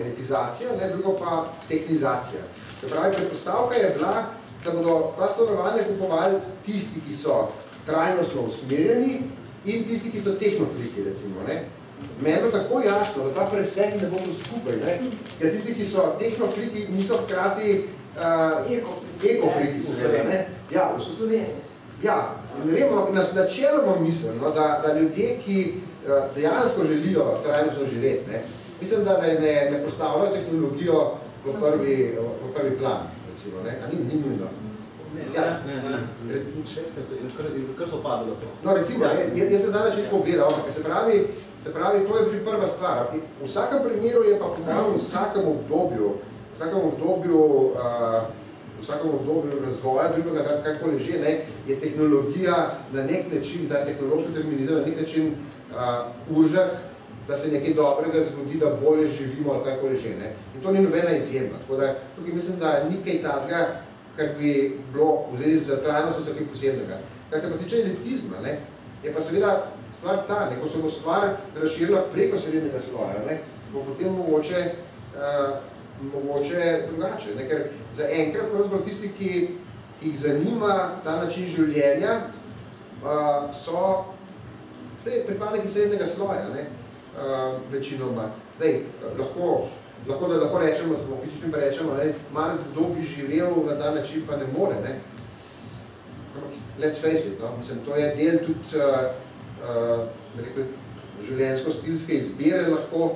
elitizacija, ne, drugo pa tehnizacija. Se pravi, predpostavka je bila, da bodo ta stanovanja kupovali tisti, ki so trajnostno usmerjeni in tisti, ki so tehnofriki, recimo, ne. Meni je tako jasno, da ta preseg ne bomo skupaj, ne, ker tisti, ki so tehnofriki, niso hkrati ekofriki, seveda, ne. Ja, v Sloveniji. Ja, ne vem, načeloma mislim, no, da ljudje, ki dejansko želijo trajnostno živeti, ne, mislim, da ne postavljajo tehnologijo v prvi plan, recimo, ne, a ni nujno. Kar so padalo to? No, recimo, jaz se zdaj način tako gledal, ampak se pravi, to je že prva stvar. V vsakem primeru je pa v vsakem obdobju razvoja drugega, kakoli že, ne, je tehnologija na nek način, ta tehnološki determinizem na nek način užah, da se nekaj dobrega zgodi, da bolje živimo ali kakoli že, ne. In to ni nobena izjemna. Tako da tukaj mislim, da ni kaj tazga, kar bi bilo v zvezi z trajnostjo kaj posebnega. Kar se pa tiče elitizma, ne, je pa seveda stvar ta, ne, ko se bo stvar razširila preko srednjega sloja, ne, bo potem mogoče drugače, ne, ker zaenkrat pravzaprav tisti, ki jih zanima ta način življenja, so pripadniki srednjega sloja, ne, večinoma. Zdaj, lahko rečemo, s pohičnim rečemo, ne, marsikdo bi živel na ta način, pa ne more, ne. Let's face it, no, mislim, to je del tudi življenjsko-stilske izbire lahko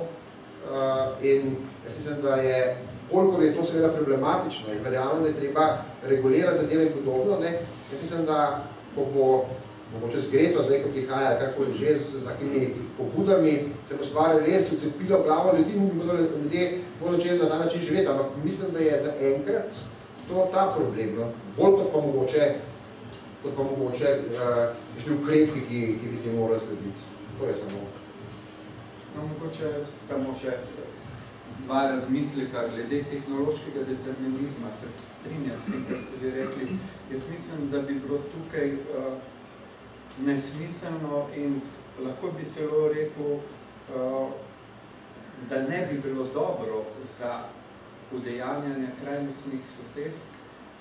in jaz mislim, da je, kolikor je to seveda problematično in verjamem, da je treba regulirati zadeve in podobno, ne, jaz mislim, da ko bo mogoče zgreto zdaj, ko prihaja kakoli že z takimi pobudami, se bo stvar res vcepila v glavo ljudi in bodo ljudje začeli na ta način živeti, ampak mislim, da je zaenkrat to ta problem, no, bolj kot pa mogoče ukrepi, ki bi ti morali slediti. To je samo. No, mogoče samo še dva razmisleka glede tehnološkega determinizma. Se strinjam s tem, kar ste vi rekli. Jaz mislim, da bi bilo tukaj nesmiselno in lahko bi celo rekel, da ne bi bilo dobro za udejanjanje trajnostnih sosesk,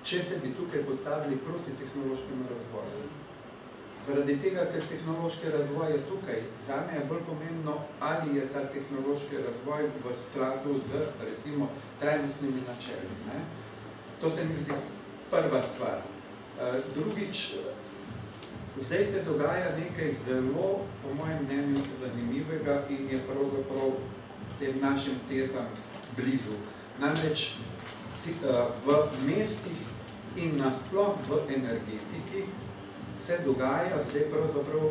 če se bi tukaj postavili proti tehnološkemu razvoju. Zaradi tega, ker tehnološki razvoj je tukaj, zame je bolj pomembno, ali je ta tehnološki razvoj v skladu z, recimo, trajnostnimi načeli. Ne? To se mi zdi prva stvar. Drugič, zdaj se dogaja nekaj zelo, po mojem mnenju, zanimivega in je pravzaprav tem našim tezam blizu. Namreč v mestih in nasploh v energetiki se dogaja zdaj pravzaprav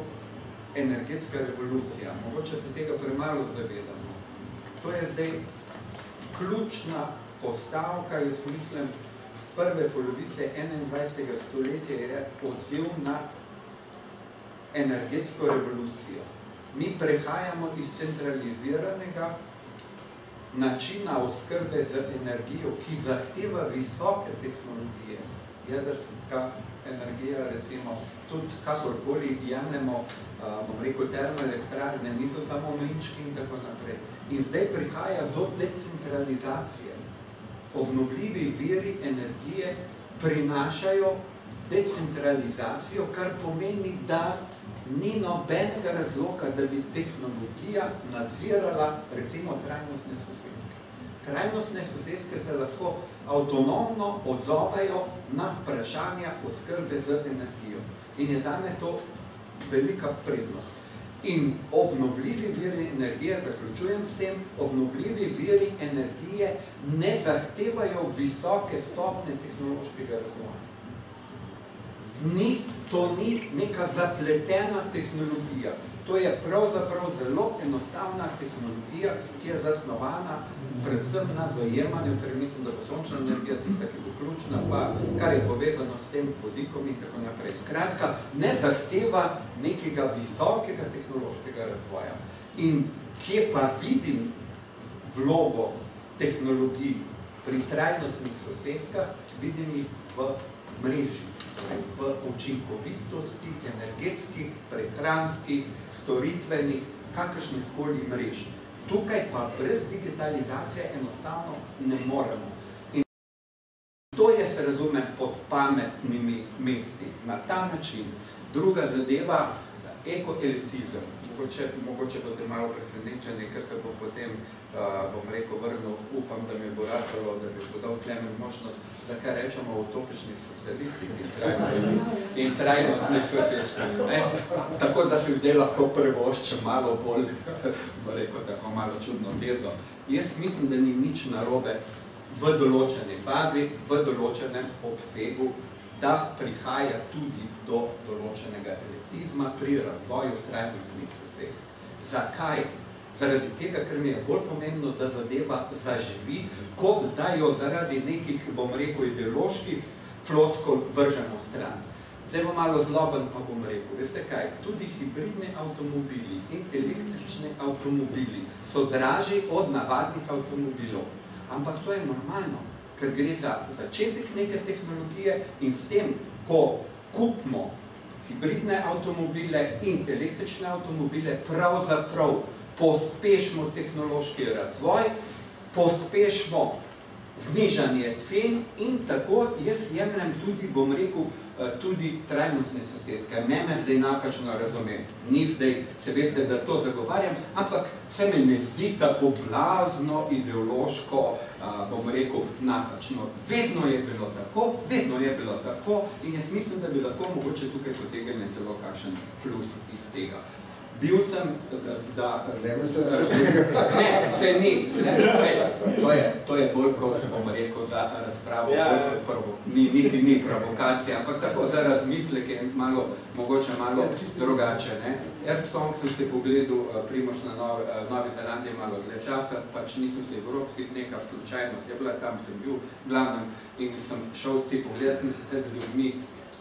energetska revolucija. Mogoče se tega premalo zavedamo. To je zdaj ključna postavka, jaz mislim, prve polovice 21. stoletja je odziv na energetsko revolucijo. Mi prehajamo iz centraliziranega načina oskrbe z energijo, ki zahteva visoke tehnologije. Jedrska energija, recimo, tudi kakorkoli jemljemo, bom rekel, termoelektrarne, niso samo mlinčki in tako naprej. In zdaj prihaja do decentralizacije. Obnovljivi viri energije prinašajo decentralizacijo, kar pomeni, da ni nobenega razloga, da bi tehnologija nadzirala, recimo, trajnostne soseske. Trajnostne soseske se lahko avtonomno odzovejo na vprašanja oskrbe z energijo. In je zame to velika prednost. In obnovljivi viri energije, zaključujem s tem, obnovljivi viri energije ne zahtevajo visoke stopnje tehnološkega razvoja. To ni neka zapletena tehnologija. To je pravzaprav zelo enostavna tehnologija, ki je zasnovana predvsem na zajemanju, ker mislim, da bo sončna energija tista, ki bo ključna, pa kar je povezano s tem vodikom in tako naprej. Skratka, ne zahteva nekega visokega tehnološkega razvoja. In kje pa vidim vlogo tehnologij pri trajnostnih soseskah, vidim jih v mreži, v učinkovitosti energetskih, prehranskih, storitvenih, kakršnih koli mrež. Tukaj pa brez digitalizacije enostavno ne moremo. In to je, se razume, pod pametnimi mesti. Na ta način. Druga zadeva, ekoelitizem. Mogoče boste malo presenečeni, ker se bo potem, bom rekel, vrnil, upam, da mi bo ratalo, da bi podal Klemen možnost, da kaj rečemo o utopičnih socialistih in trajnostnih socialistih. Tako da se zdaj lahko privoščem malo bolj, bo rekel, tako malo čudno tezo. Jaz mislim, da ni nič narobe v določeni fazi, v določenem obsegu, da prihaja tudi do določenega elitizma pri razvoju trajnostnih sosesk. Zakaj? Zaradi tega, ker mi je bolj pomembno, da zadeva zaživi, kot da jo zaradi nekih, bom rekel, ideoloških floskul vržemo stran. Zdaj bom malo zloben, pa bom rekel, veste kaj, tudi hibridni avtomobili in električni avtomobili so dražji od navadnih avtomobilov. Ampak to je normalno, ker gre za začetek neke tehnologije in s tem, ko kupimo hibridne avtomobile in električne avtomobile, pravzaprav pospešimo tehnološki razvoj, pospešimo znižanje cen in tako jaz jemljem tudi, bom rekel, tudi trajnostne soseske. Ne me zdaj napačno razumeti. Ni zdaj, se veste, da to zagovarjam, ampak se mi ne zdi tako blazno, ideološko, bom rekel, napačno. Vedno je bilo tako in jaz mislim, da bi lahko mogoče tukaj potegnili celo kakšen plus iz tega. Bil sem, da... Ne, se ni. To je bolj kot, bom rekel, za razpravo, niti ni provokacija, ampak tako za razmislek je mogoče malo drugače. Earthsong sem se pogledal Primož na Novi Zelandiji malo dlje časa, pač nisem se evropski neka slučajnost, je bila tam, sem bil glavnem in sem šel si pogledati in se z ljudmi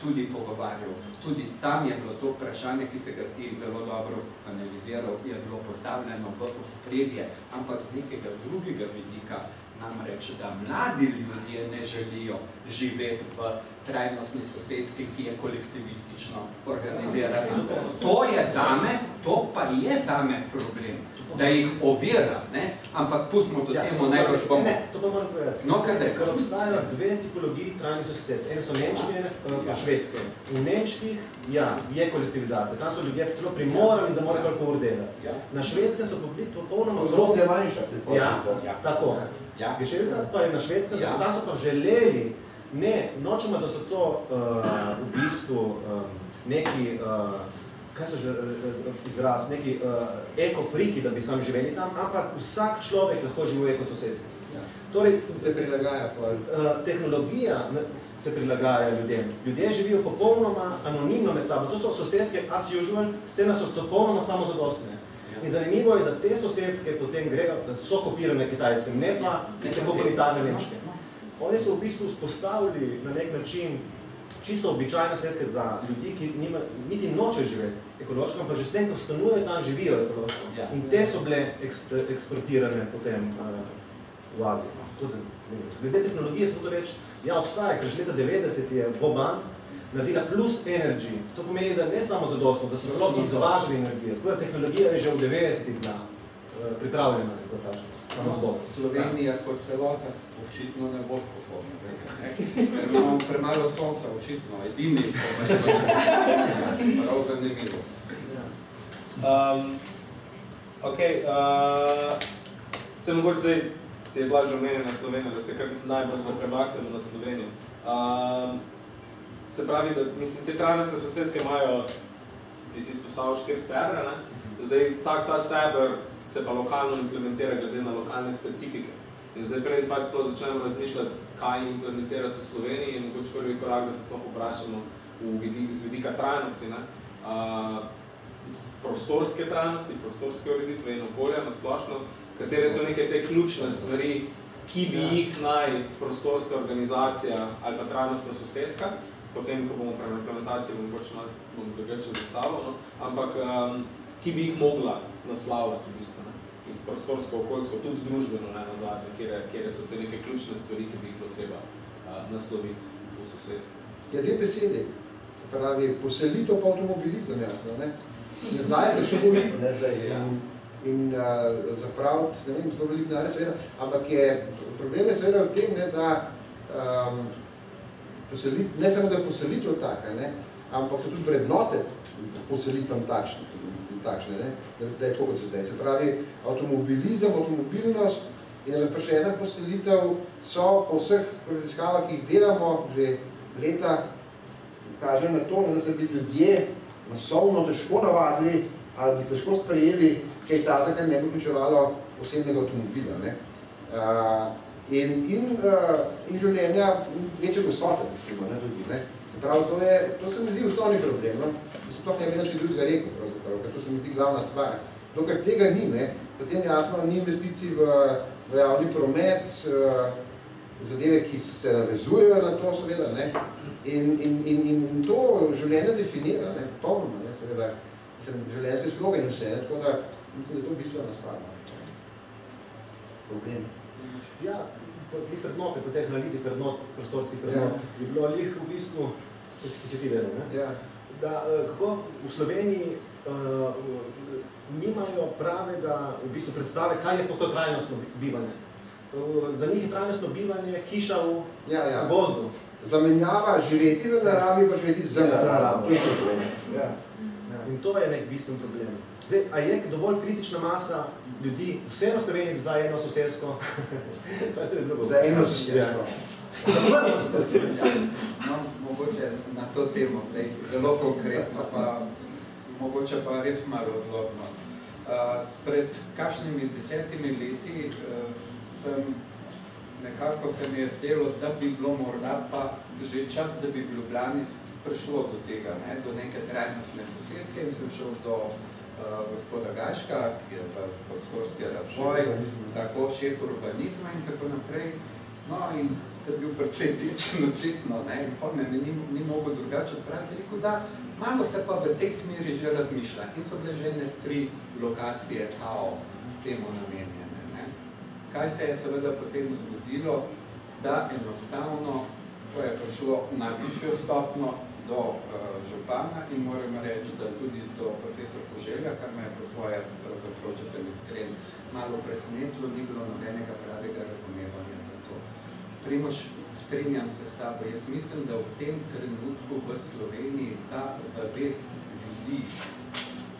tudi pogovarjal. Tudi tam je bilo to vprašanje, ki se ga ti zelo dobro analiziral, je bilo postavljeno v ospredje, ampak z nekega drugega vidika, namreč, da mladi ljudje ne želijo živeti v trajnostni soseski, ki je kolektivistično organizirana. To pa je zame problem, da jih ovira, ampak pustimo do temu najbolj bomo. Ne, to pa moram povedati. No, kar Ker obstajajo dve tipologiji trajnih sosesk. Ene so nemške, pa švedske. V nemških, je kolektivizacija. Tam so ljudje celo primorani, da morajo toliko ur delati. Na švedskem so popolnoma Vzrok je manjša. Tako. Gešeljzat pa je na švedskem, tam so pa želeli, ne, nočemo, da so to v bistvu neki, kaj so že izraz, neki ekofriki, da bi sam živeli tam, ampak vsak človek lahko živi v ekososedstvu. Torej, se prilagaja tehnologija se prilagaja ljudem. Ljudje živijo popolnoma anonimno med sabo. To so sosedske as usual, s tem so popolnoma samozadostne. In zanimivo je, da te sosedske potem grejo, da so kopirane kitajske, ne pa tiste komunitarne nemške. Oni so v bistvu vzpostavili na nek način čisto običajno sosedske za ljudi, ki niti noče živeti ekološko, ampak že s tem, ko stanujejo tam, živijo ekološko. In te so bile eksportirane potem v Aziji. Glede tehnologije se to reči, ja, obstaja, ker že leta 90 je Boban naredila plus energy. To pomeni, da ne samo zadostno, da so zelo izvažali energijo. Tako da tehnologija je že v 90-ih bila pripravljena za tačno samozadostno. Slovenija kot celota očitno ne bo sposobna. Ker imamo premalo sonca, očitno, edini prav zanimivo. Se mogoče zdaj se je bila že omenjena Slovenija, da se kar najbolj premaknemo na Slovenijo. Se pravi, da mislim, te trajnostne sosedske imajo, ti si izpostavil 4 stebre, ne? Zdaj vsak ta steber se pa lokalno implementira glede na lokalne specifike. In zdaj prej pač sploh začnemo razmišljati, kaj implementirati v Sloveniji in mogoče prvi korak, da se sploh vprašamo z vidika trajnosti, ne? Prostorske trajnosti, prostorske ureditve in okolja na splošno, katere so neke te ključne stvari, ki bi jih naj prostorska organizacija ali pa trajnostna sosedska, potem, ko bomo pri implementaciji, bom drugače zastavil, no? Ampak ki bi jih mogla naslavljati v bistvu, ne? In prostorsko, okoljsko, tudi družbeno, ne, nazadnje, kjer so te neke ključne stvari, ki bi jih bilo treba nasloviti v sosedstvu. Ja, dve besedi, se pravi, poselitev pa avtomobilizem, jasno, ne? Nazaj je težko veliko, ne, zdaj. In zapraviti, ne vem, zelo veliko denarja, seveda, ampak problem je seveda v tem, ne, da ne samo, da je poselitev taka, ne, ampak so tudi vrednote poselitvam takšne, ne, da je tako, kot se zdaj. Se pravi, avtomobilizem, avtomobilnost in razpršena poselitev so po vseh raziskavah, ki jih delamo že leta, kažejo na to, da se bi ljudje masovno težko navadili ali bi težko sprejeli kaj tazga, kar ne bi vključevalo osebnega avtomobila. Ne? In življenja večje gostote, recimo, ne, tudi, ne? Se pravi, to se mi zdi osnovni problem, no? Mislim, to ne bi nič drugega rekel, pravzaprav, ker to se mi zdi glavna stvar. Dokler tega ni, ne, potem jasno ni investicij v javni promet, zadeve, ki se navezujejo na to, seveda, ne? In to življenje definira, ne, popolnoma, ne, seveda, življenjske sloge in vse, ne, tako da mislim, da je to bistvena stvar. Problem. Ja, po teh vrednote, po teh analizi vrednot, prostorskih vrednot, je bilo lih v bistvu, ki si ti vedel, ne? Ja. Da, kako v Sloveniji nimajo pravega v bistvu predstave, kaj je to trajnostno bivanje. Za njih je trajnostno bivanje hiša v gozdu. Zamenjava živeti v naravi, pa živeti z naravo. To je problem. Ja. In to je nek bistven problem. Zdaj, a je dovolj kritična masa ljudi, vseeno Sloveniji za eno sosedsko? Za eno sosedsko. Za prvo sosedsko. No, mogoče na to temo, zelo konkretno, pa mogoče pa res malo zlobno. Pred kakšnimi 10 leti nekako se mi je zdelo, da bi bilo morda pa že čas, da bi v Ljubljani prišlo do tega, ne, do neke trajnostne sosedske in sem šel do gospoda Gaška, ki je pa prostorski razvoj, tako šef urbanizma in tako naprej. No, in ste bil precej tečen očitno, ne, in pol me ni mogel drugače odpraviti, rekel, da malo se pa v tej smeri že razmišlja. In so bile že 3 lokacije kao temu namenjene, ne. Kaj se je seveda potem zgodilo, da enostavno, ko je prišlo na višjo stopno do župana in moram reči, da tudi do profesor Koželja, kar me je po svoje, pravzaprav, če sem iskren, malo presenetilo, ni bilo nobenega pravega razumevanja za to. Primož, strinjam se s tabo, jaz mislim, da v tem trenutku v Sloveniji ta zavest ljudi,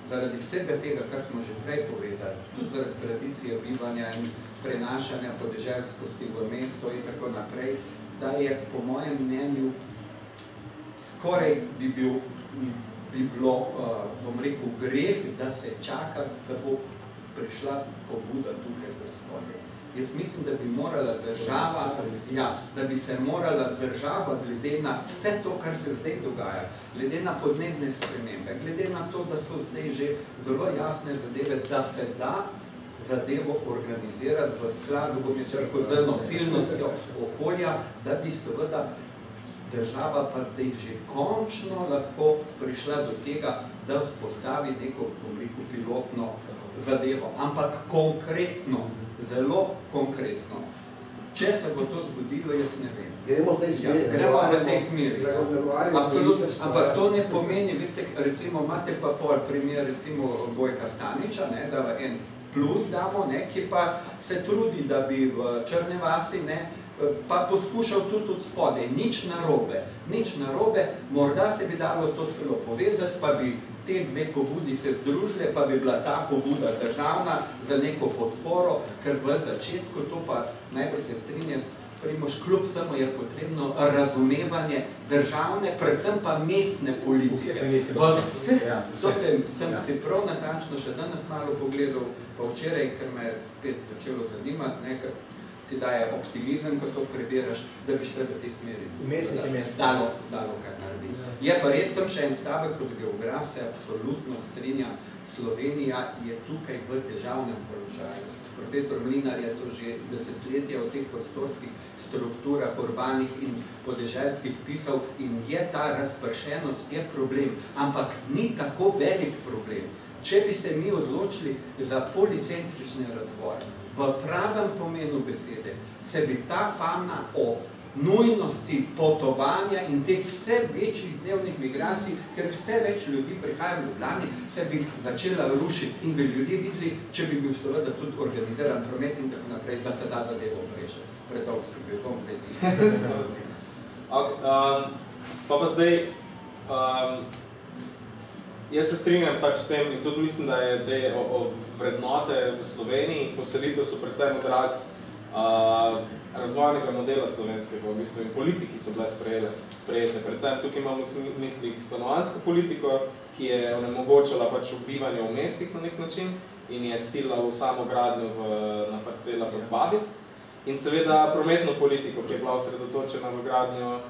zaradi vsega tega, kar smo že prej povedali, tudi zaradi tradicije bivanja in prenašanja podeželskosti v mesto in tako naprej, da je po mojem mnenju skoraj bi bil bi bilo, bom rekel, greh, da se čaka, da bo prišla pobuda tukaj v spodje. Jaz mislim, da bi morala država, da bi se morala država glede na vse to, kar se zdaj dogaja, glede na podnebne spremembe, glede na to, da so zdaj že zelo jasne zadeve, da se da zadevo organizirati v skladu, z nosilnostjo okolja, da bi seveda država pa zdaj že končno lahko prišla do tega, da vzpostavi neko, bom rekel, pilotno zadevo. Ampak konkretno, zelo konkretno. Če se bo to zgodilo, jaz ne vem. Gremo v tej smeri. Gremo v tej smeri. Absolutno. Ampak to ne pomeni, veste, recimo, imate pa pol primer, recimo, Gojka Staniča, ne, da en plus damo, ne, ki pa se trudi, da bi v Črne vasi, ne, pa poskušal tudi od spodaj. Nič narobe, morda se bi dalo to celo povezati, pa bi te dve pobudi se združile, pa bi bila ta pobuda državna za neko podporo, ker v začetku to pa najbolj se strinja, Primož, kljub samo je potrebno razumevanje državne, predvsem pa mestne politike. To sem si prav natančno še danes malo pogledal, pa včeraj, ker me je spet začelo zanimati, ne, ker ti daje optimizem, ko to prebiraš, da bi šle v tej smeri. Dalo kaj naredi. Je pa res sem še en stavek kot geograf, se absolutno strinja, Slovenija je tukaj v težavnem položaju. Profesor Mlinar je to že desetletja v teh prostorskih strukturah, urbanih in podeželskih pisal in je ta razpršenost, je problem, ampak ni tako velik problem. Če bi se mi odločili za policentrični razvoj, v pravem pomenu besede, se bi ta fama o nujnosti potovanja in teh vse večjih dnevnih migracij, ker vse več ljudi prihaja v Ljubljani, se bi začela rušiti in bi ljudje videli, če bi bil seveda tudi organiziran promet in tako naprej, da se da zadevo obrešati. Predolg si bil, bom zdaj ti. Pa zdaj, jaz se strinjam pač s tem in tudi mislim, da je te vrednote v Sloveniji, poselitev so predvsem odraz razvojnega modela slovenskega, v bistvu in politiki so bile sprejete. Predvsem tukaj imamo v mislih stanovanjsko politiko, ki je onemogočala pač bivanje v mestih na nek način in je sila v samo gradnjo na parcelah od babic. In seveda prometno politiko, ki je bila osredotočena v gradnjo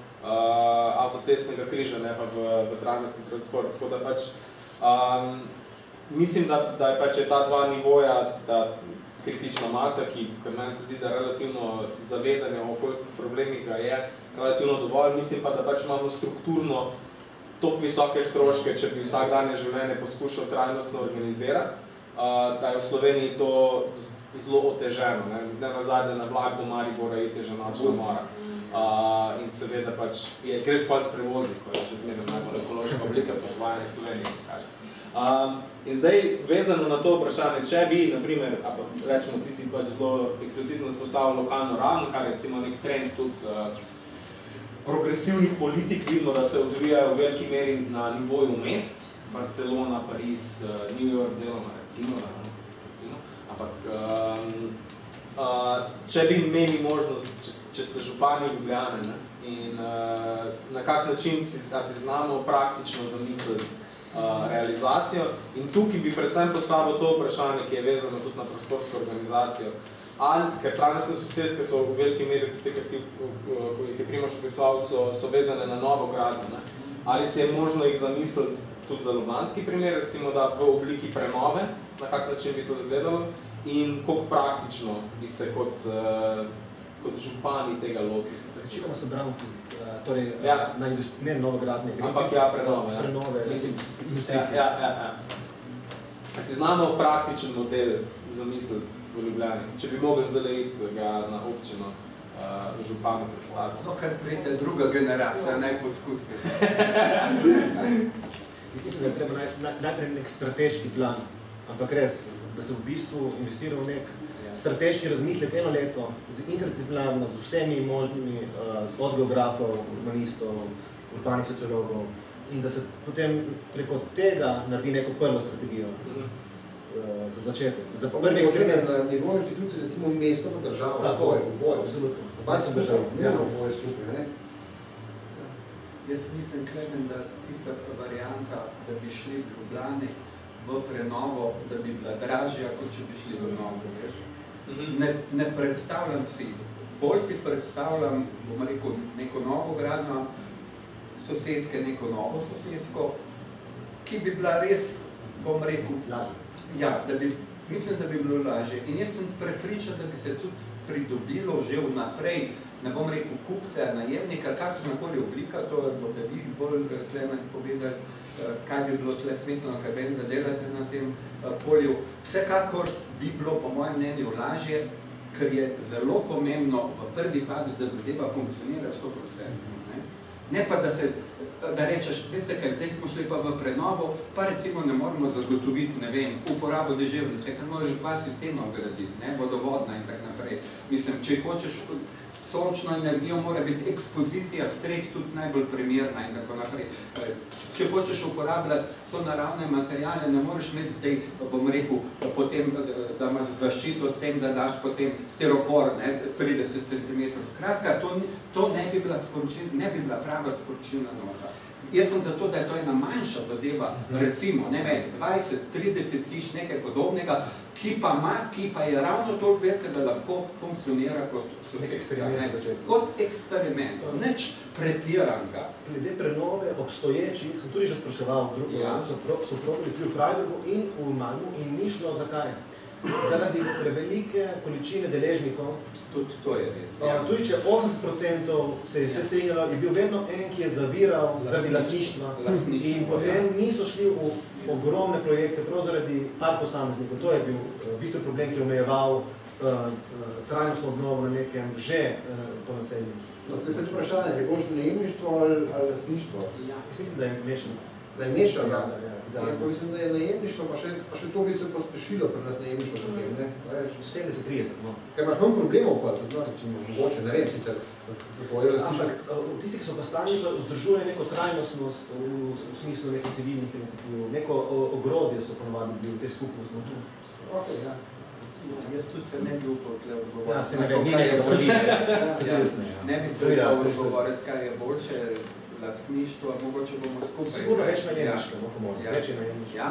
avtocestnega križa, ne pa v trajnostni transport. Tako da pač mislim, da je pač ta dva nivoja, ta kritična masa, ki meni se zdi, da relativno zavedanje o okoljskih problemih ga je relativno dovolj. Mislim pa, da pač imamo strukturno toliko visoke stroške, če bi vsakdanje življenje poskušal trajnostno organizirati, da je v Sloveniji to zelo oteženo. Ne nazadnje na vlak do Maribora iti že nočna mora. In seveda pač greš pa s prevoznikom, je še zmeraj najbolj ekološka oblika potovanja v Sloveniji, kaže. In zdaj, vezano na to vprašanje, če bi, naprimer, rečemo, ti si pač zelo eksplicitno spostavil lokalno raven, kar je recimo nek trend tudi progresivnih politik, vidimo, da se odvijajo v veliki meri na nivoju mest, Barcelona, Pariz, New York, deloma recimo, ampak če bi imeli možnost, če ste župani Ljubljane, in na kak način si znamo praktično zamisliti realizacijo. In tukaj bi predvsem postavil to vprašanje, ki je vezano tudi na prostorsko organizacijo. Ker trajnostne soseske so v veliki meri tudi te, ko jih je Primož opisoval, so vezane na novo gradnjo. Ali se je možno jih zamisliti tudi za ljubljanski primer, recimo, da v obliki prenove, na kak način bi to izgledalo, in koliko praktično bi se kot župani tega lotili. Večinoma so brownfield, torej ne novogradnje, ampak prenove. Industrijske. Si znamo praktičen model zamisliti v Ljubljani, če bi mogli zdaj iti ga na občino županu predstaviti. No, kar prijete druga generacija, naj poskusi. Mislim, da je treba najprej nek strateški plan, ampak res, da se v bistvu investira v nek strateški razmislek eno leto, interdisciplinarno, z vsemi možnimi, od geografov, urbanistov, urbanih sociologov, in da se potem preko tega naredi neko prvo strategijo za začetek. Za prvi eksperiment. Na nivoju inštitucije, recimo mesto pa država. Tako je, absolutno. Oba se država, ne oboje skupaj, ne? Jaz mislim, Klemen, da tista varianta, da bi šli v Ljubljani v prenovo, da bi bila dražja, kot če bi šli v novo, veš. Ne predstavljam si, bolj si predstavljam, bom rekel, neko novo gradnjo soseske, neko novo sosesko, ki bi bila res, bom rekel, ja, mislim, da bi bilo lažje. In jaz sem prepričan, da bi se tudi pridobilo že vnaprej, ne bom rekel kupce, najemnika, kakšnakoli oblika, to boste vi bolj, Klemen, povedali, kaj bi bilo tle smiselno, kaj vem, da delate na tem polju. Vsekakor bi bilo, po mojem mnenju, lažje, ker je zelo pomembno v prvi fazi, da zadeva funkcionira 100%. Ne pa, da rečeš, veste kaj, zdaj smo šli pa v prenovo, pa recimo ne moramo zagotoviti, ne vem, uporabo deževnice, ker moraš 2 sistema vgraditi, ne, vodovodna in tak naprej. Mislim, če hočeš sončno energijo, mora biti ekspozicija streh tudi najbolj primerna in tako naprej. Če hočeš uporabljati sonaravne materiale, ne moreš imeti zdaj, bom rekel, potem, da imaš zaščito s tem, da daš potem stiropor, ne, 30 cm. Skratka, to ne bi bila prava sporočilna nota. Jaz sem zato, da je to ena manjša zadeva, recimo, ne vem, 20-30 hiš, nekaj podobnega, ki pa je ravno toliko velika, da lahko funkcionira kot eksperiment, nič pretiranega. Glede prenove obstoječi, sem tudi že spraševal, so probili tudi v Freiburgu in v Malmu in ni šlo zakaj. Zaradi prevelike količine deležnikov. Tudi to je res. Tudi če 80% se je vse strinjalo, je bil vedno en, ki je zaviral zaradi lastništva. In potem niso šli v ogromne projekte, prav zaradi par posameznikov. To je bil v bistvu problem, ki je omejeval trajnostno obnovo na nekem že po naselju. Zdaj se vprašanje, je boš najemništvo ali lastništvo? Jaz mislim, da je mešano. Da je mešano? Jaz pa mislim, da je najemništvo, pa še to bi se pospešilo pri nas najemništvo potem, ne? 70-30, no. Ker imaš manj problemov pa tudi, no, recimo, mogoče, ne vem, sicer, kako je lastništvo. Ampak tisti, ki so pa stani, vzdržuje neko trajnostnost v smislu nekih civilnih iniciativ, neko ogrodje so ponovadi bili v tej skupnosti. Ok, ja. Jaz tudi se ne bi upal tle odgovoriti. Ja, se ne vem, ni nekaj volili. Ne bi se upal odgovoriti, kar je boljše lastništvo, mogoče bomo skupaj. Sigurno več najemniške, no, pomoli. Več je najemniške. Ja.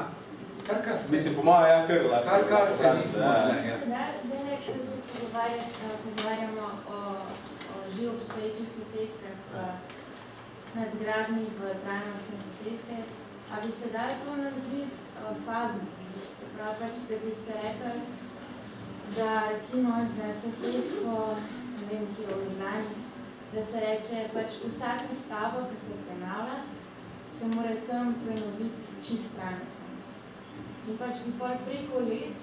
Kar. Mislim, po mojem, ja, kar lahko. Kar se nismo. Zdaj nekaj, da se pogovarjamo o že obstoječih soseskah, nadgradnji v trajnostne soseske, a bi se dali to narediti fazno? Se pravi pač, da bi se rekel, da recimo za sosesko, ne vem, ki je v Ljubljani, da se reče, pač vsaka stavba, ki se prenavlja, se mora tam prenoviti čist trajnostno. In pač bi pol preko let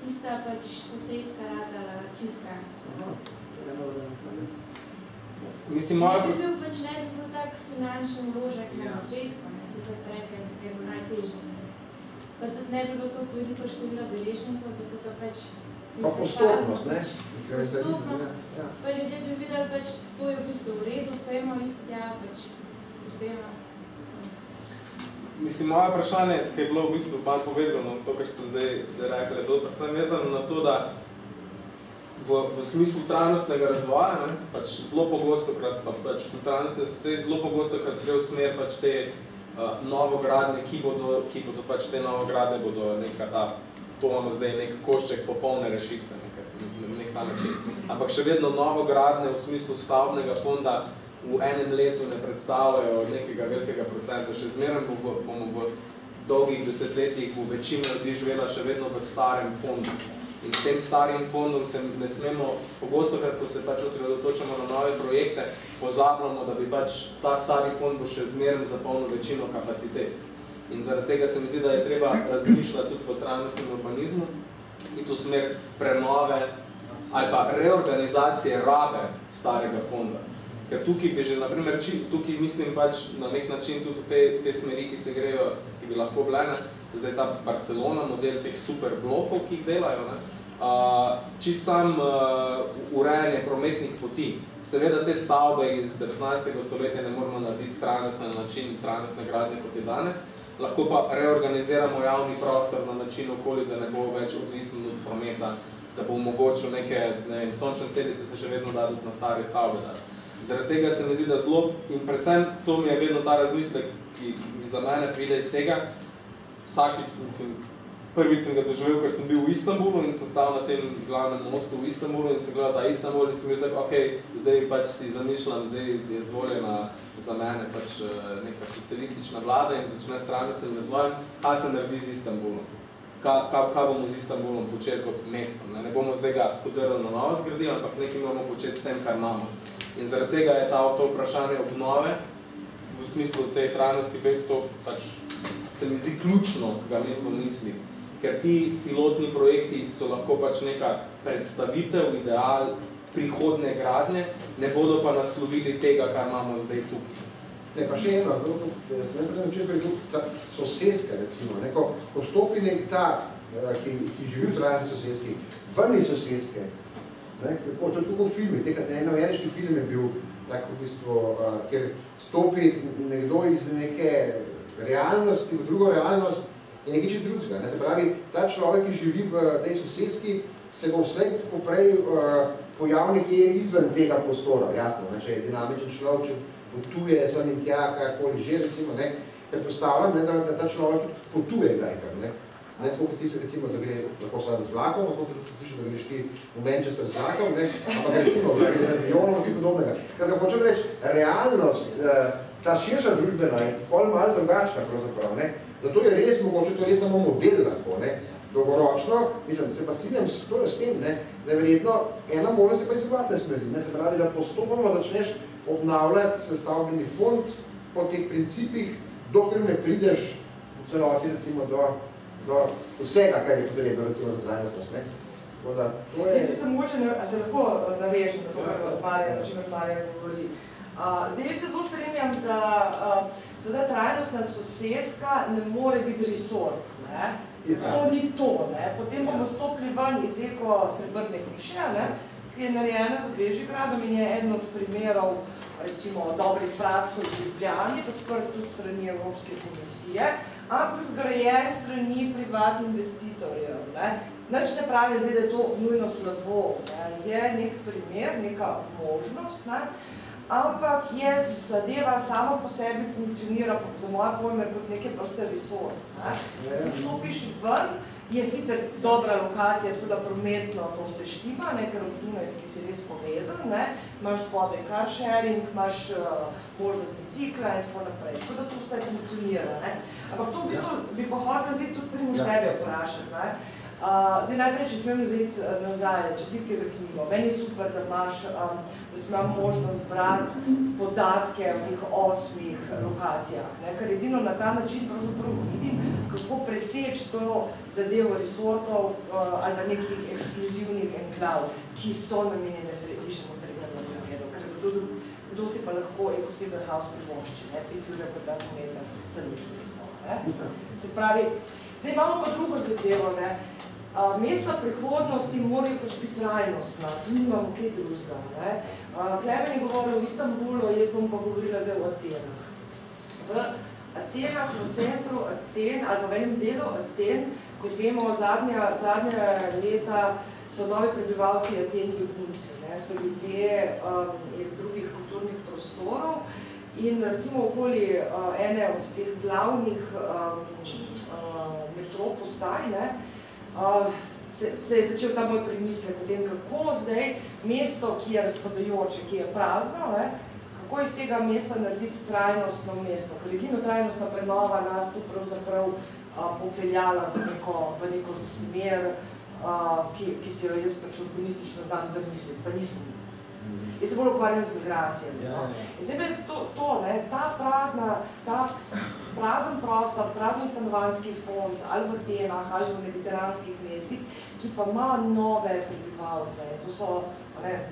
tista pač soseska radala čist trajnostno. Mislim, ne bi bil pač ne bi bil tak finančen vložek na začetku, tukaj ste rekli, da je bil najtežji. Pa tudi ne bi bilo toliko veliko število deležnikov, zato ka pač pa postopnost, ne? Postopno, pa ljudje bi videli, pač to je v bistvu v redu, pojmo iti tja, pač gremo. Mislim, moje vprašanje, ki je bilo v bistvu malo povezano v to, kar ste zdaj rekli, je predvsem vezano na to, da v smislu trajnostnega razvoja, ne, pač zelo pogostokrat, pač v trajnostne sosedje zelo pogostokrat gre v smer pač te novogradnje, ki bodo pač te novogradnje bodo neka to imamo zdaj nek košček popolne rešitve, nek ta način. Ampak še vedno novogradnje v smislu stavbnega fonda v enem letu ne predstavljajo nekega velikega procenta. Še zmeraj bomo v dolgih desetletjih bo večina ljudi živela še vedno v starem fondu. In s tem starim fondom se ne smemo, pogostokrat, ko se pač osredotočamo na nove projekte, pozabljamo, da bi pač ta stari fond bo še zmeraj zapolnil večino kapacitet. In zaradi tega se mi zdi, da je treba razmišljati tudi v trajnostnem urbanizmu in v smer prenove ali pa reorganizacije rabe starega fonda. Ker tukaj bi že, naprimer, tukaj mislim pač na nek način tudi te smeri, ki se grejo, ki bi lahko bile, zdaj ta Barcelona, model teh super blokov, ki jih delajo, čist sam urejanje prometnih poti. Seveda te stavbe iz 19. stoletja ne moramo narediti trajnostno na način trajnostne gradnje, kot je danes, lahko pa reorganiziramo javni prostor na način okoli, da ne bo več odvisen od prometa, da bo omogočil neke, ne vem, sončne celice se še vedno da tudi na stare stavbe. Zaradi tega se mi zdi, da zelo, in predvsem to mi je vedno ta razmislek, ki za mene pride iz tega, vsakič, mislim, prvič sem ga doživel, ker sem bil v Istanbulu in sem stal na tem glavnem mostu v Istanbulu in sem gledal ta Istanbul in sem bil tako, zdaj pač si zamišljam, zdaj je zvoljena za mene pač neka socialistična vlada in začne s trajnostnim razvojem, kaj se naredi z Istanbulom? Kaj bomo z Istanbulom počeli kot mestom? Ne bomo zdaj ga podrli na novo zgradili, ampak nekaj moramo početi s tem, kar imamo. In zaradi tega je to vprašanje obnove, v smislu te trajnosti, to pač se mi zdi ključno, ga imeti v misli. Ker ti pilotni projekti so lahko pač neka predstavitev, ideal prihodne gradnje, ne bodo pa naslovili tega, kar imamo zdaj tukaj. Ne, pa še eno, sem nekaj predvsem soseska, recimo, ko stopi nek ta, ki živi v trajni soseski, ven iz soseske, to je tako v filmih, eno ameriški film je bil tako v bistvu, ker stopi nekdo iz neke realnosti v drugo realnost, je nekaj čist drugega. Se pravi, ta človek, ki živi v tej soseski, se bo vse poprej pojavil nekje izven tega prostora, jasno, če je dinamičen človek, če potuje sem in tja, kakoli že, recimo, predpostavljam, da ta človek potuje kdajkar, ne tako kot ti se, recimo, da gre lahko sam z vlakom, lahko da se sliši, da greš ti v Manchester z vlakom, ampak recimo, da gre avionom, kaj podobnega. Kaj hočem reči, realnost, ta širša družbena je pol malo drugačna, pravzaprav, zato je res mogoče, to je res samo model lahko, dolgoročno, mislim, se pa strinjam s tem, da je verjetno ena možnost, pa izgledate smeri, se pravi, da postopoma začneš obnavljati stavbeni fond po teh principih, dokler ne prideš v celoti, recimo, do vsega, kar je potrebno, recimo, za trajnostnost, Tako da, to je... Jaz bi se mogoče, se lahko navežem na to, kar Marija govori. Zdaj se zelo strinjam, da trajnostna soseska ne more biti resort, To ni to, Potem bomo stopili ven iz eko-srebrne hiše, ki je narejena z Bežigradom in je eden od primerov, recimo, dobrih praksov v Ljubljani, podprt tudi strani Evropske komisije, ampak zgrajen strani privatnih investitorjev. Nič ne pravi, da je to nujno slabo. Je nek primer, neka možnost, ampak je zadeva sama po sebi funkcionira, za moje pojme, kot neke vrste resort. Ti stopiš ven, je sicer dobra lokacija, tudi prometno to se štima, ker od Dunajski si res povezan, imaš spodaj car sharing, imaš možnost bicikla in tako naprej, tako da to vse funkcionira. Ampak to v bistvu bi pa hotel zdaj tudi Primož tebe vprašati. Zdaj najprej, če smem vzeti nazaj, čestitke za knjigo. Meni je super, da sem imel možnost brati podatke o teh 8 lokacijah, ker edino na ta način pravzaprav vidim, kako preseči to zadevo resortov ali na nekih ekskluzivnih enklav, ki so namenjene višjemu srednjemu razredu, ker kdo si pa lahko Ecoseder House privošči, 5 ure kvadratmeter, trenutno smo. Se pravi, zdaj imamo pa drugo zadevo, mesta prihodnosti morajo pač biti trajnostna, tu nimamo kaj drugega. Klemen je govoril v Istanbulu, jaz bom pa govorila zdaj v Atenah. V Atenah, v centru Aten, ali pa v enem delu Aten, kot vemo, zadnja leta so novi prebivalci Aten begunci, so ljudje iz drugih kulturnih prostorov in recimo okoli ene od teh glavnih metropostaj, se je začel ta moj premislek o tem, kako zdaj mesto, ki je razpadajoče, ki je prazno, kako iz tega mesta narediti trajnostno mesto, ker edino trajnostna prenova nas tu pravzaprav popeljala v neko smer, ki si jo jaz pač urbanistično znam zamisliti, pa nisem. Jaz se bolj ukvarjam z migracijami. In zdaj me ta prazen prostor, prazen stanovanjski fond, ali v Atenah, ali v mediteranskih mestih, ki pa ima nove prebivalce, to so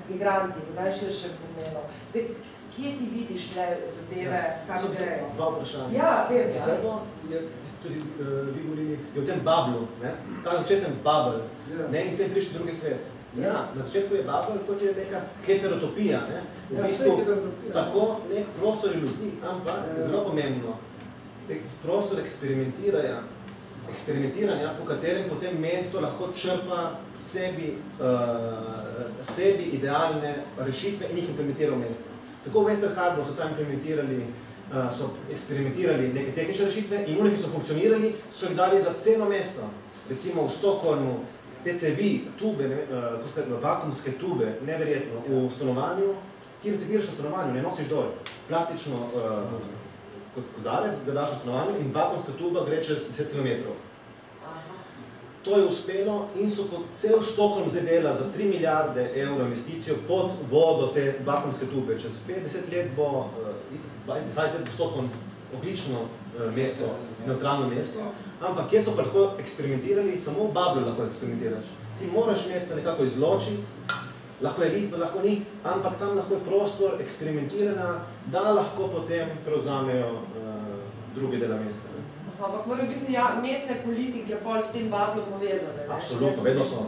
migranti v najširšem pomenu. Zdaj, kje ti vidiš zadeve, kako grejo? Dva vprašanja. Ja, vem, ja. Prvo je, tudi vi govorili, je v tem bublu, ta začeten bubl, in tem prišli drugi svet. Ja, na začetku je bubl, kot je neka heterotopija, v bistvu tako nek prostor iluzij, ampak zelo pomembno, prostor eksperimentiranja, po katerem potem mesto lahko črpa sebi idealne rešitve in jih implementira v mesto. Tako v Western Harboru so tam eksperimentirali neke tehnične rešitve in one, ki so funkcionirali, so jih dali za celo mesto. Recimo v Stockholmu, te cevi, tube, vakuumske tube, neverjetno, v stanovanju, ti recikliraš v stanovanju, ne nosiš dol. Plastično kozarec, ga daš v stanovanju in vakuumska tuba gre čez 10 km. To je uspelo in so cel Stockholm zdaj dela za 3 milijarde evrov investicijo pod vodo te vakuumske tube. Čez 50 let bo, 20 let bo Stockholm odlično mesto, neutralno mesto, ampak kje so pa lahko eksperimentirali, samo v Bablu lahko eksperimentiraš. Ti moraš imeti se nekako izločiti, lahko je ritm, lahko ni, ampak tam lahko je prostor eksperimentirana, da lahko potem prevzamejo druge dela mesta. Ampak morajo biti mestne politike pol s tem Bablom povezane. Absolutno, vedno so.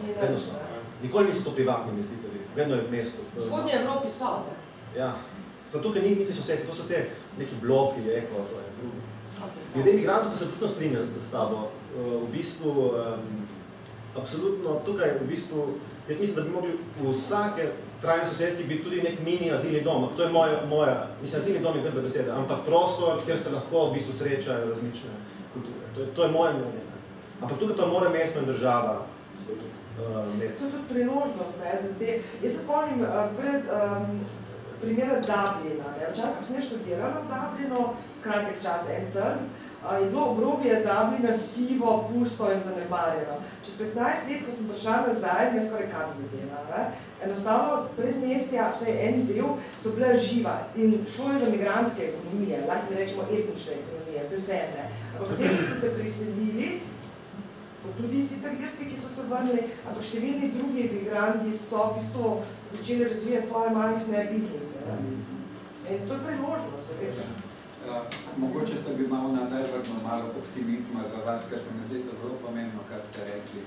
Nikoli niso to privatni investitorji, vedno je mesto. V vzhodnji Evropi so, ne? Ja, zato tukaj niti sosedski, to so te neki bloki, eko, to je drugo. Glede migrantov, pa se tudi strinjam s tabo. V bistvu, absolutno, tukaj v bistvu, jaz mislim, da bi mogli v vsake trajne sosedski biti tudi nek mini azilni dom. To je moja, mislim, azilni dom je grda beseda, ampak prostor, kjer se lahko v bistvu srečajo različne kulture. To je moje mnenje. Ampak tukaj pa mora mesto in država imeti. To je tudi priložnost, ne, za te. Jaz se spomnim pred primera Dublina, ne. Včasih, ko sem je študirala v Dublinu, kratek čas, en trg, je bilo obrobje Dublina sivo, pusto in zanemarjeno. Čez 15 let, ko sem prišla nazaj, me je skoraj kap zadela. Enostavno predmestja, vsaj en del, so bila živa in šlo je za migrantske ekonomije, lahko mi rečemo etnične ekonomije, se vse ne. Potem so se priselili, tudi sicer Irci, ki so se vrnili, ampak številni drugi migranti so v bistvu začeli razvijati svoje majhne biznise. In to je priložnost. Mogoče se bi malo nazaj vrnil malo optimizma za vas, ker se mi zdi zelo pomembno, kar ste rekli.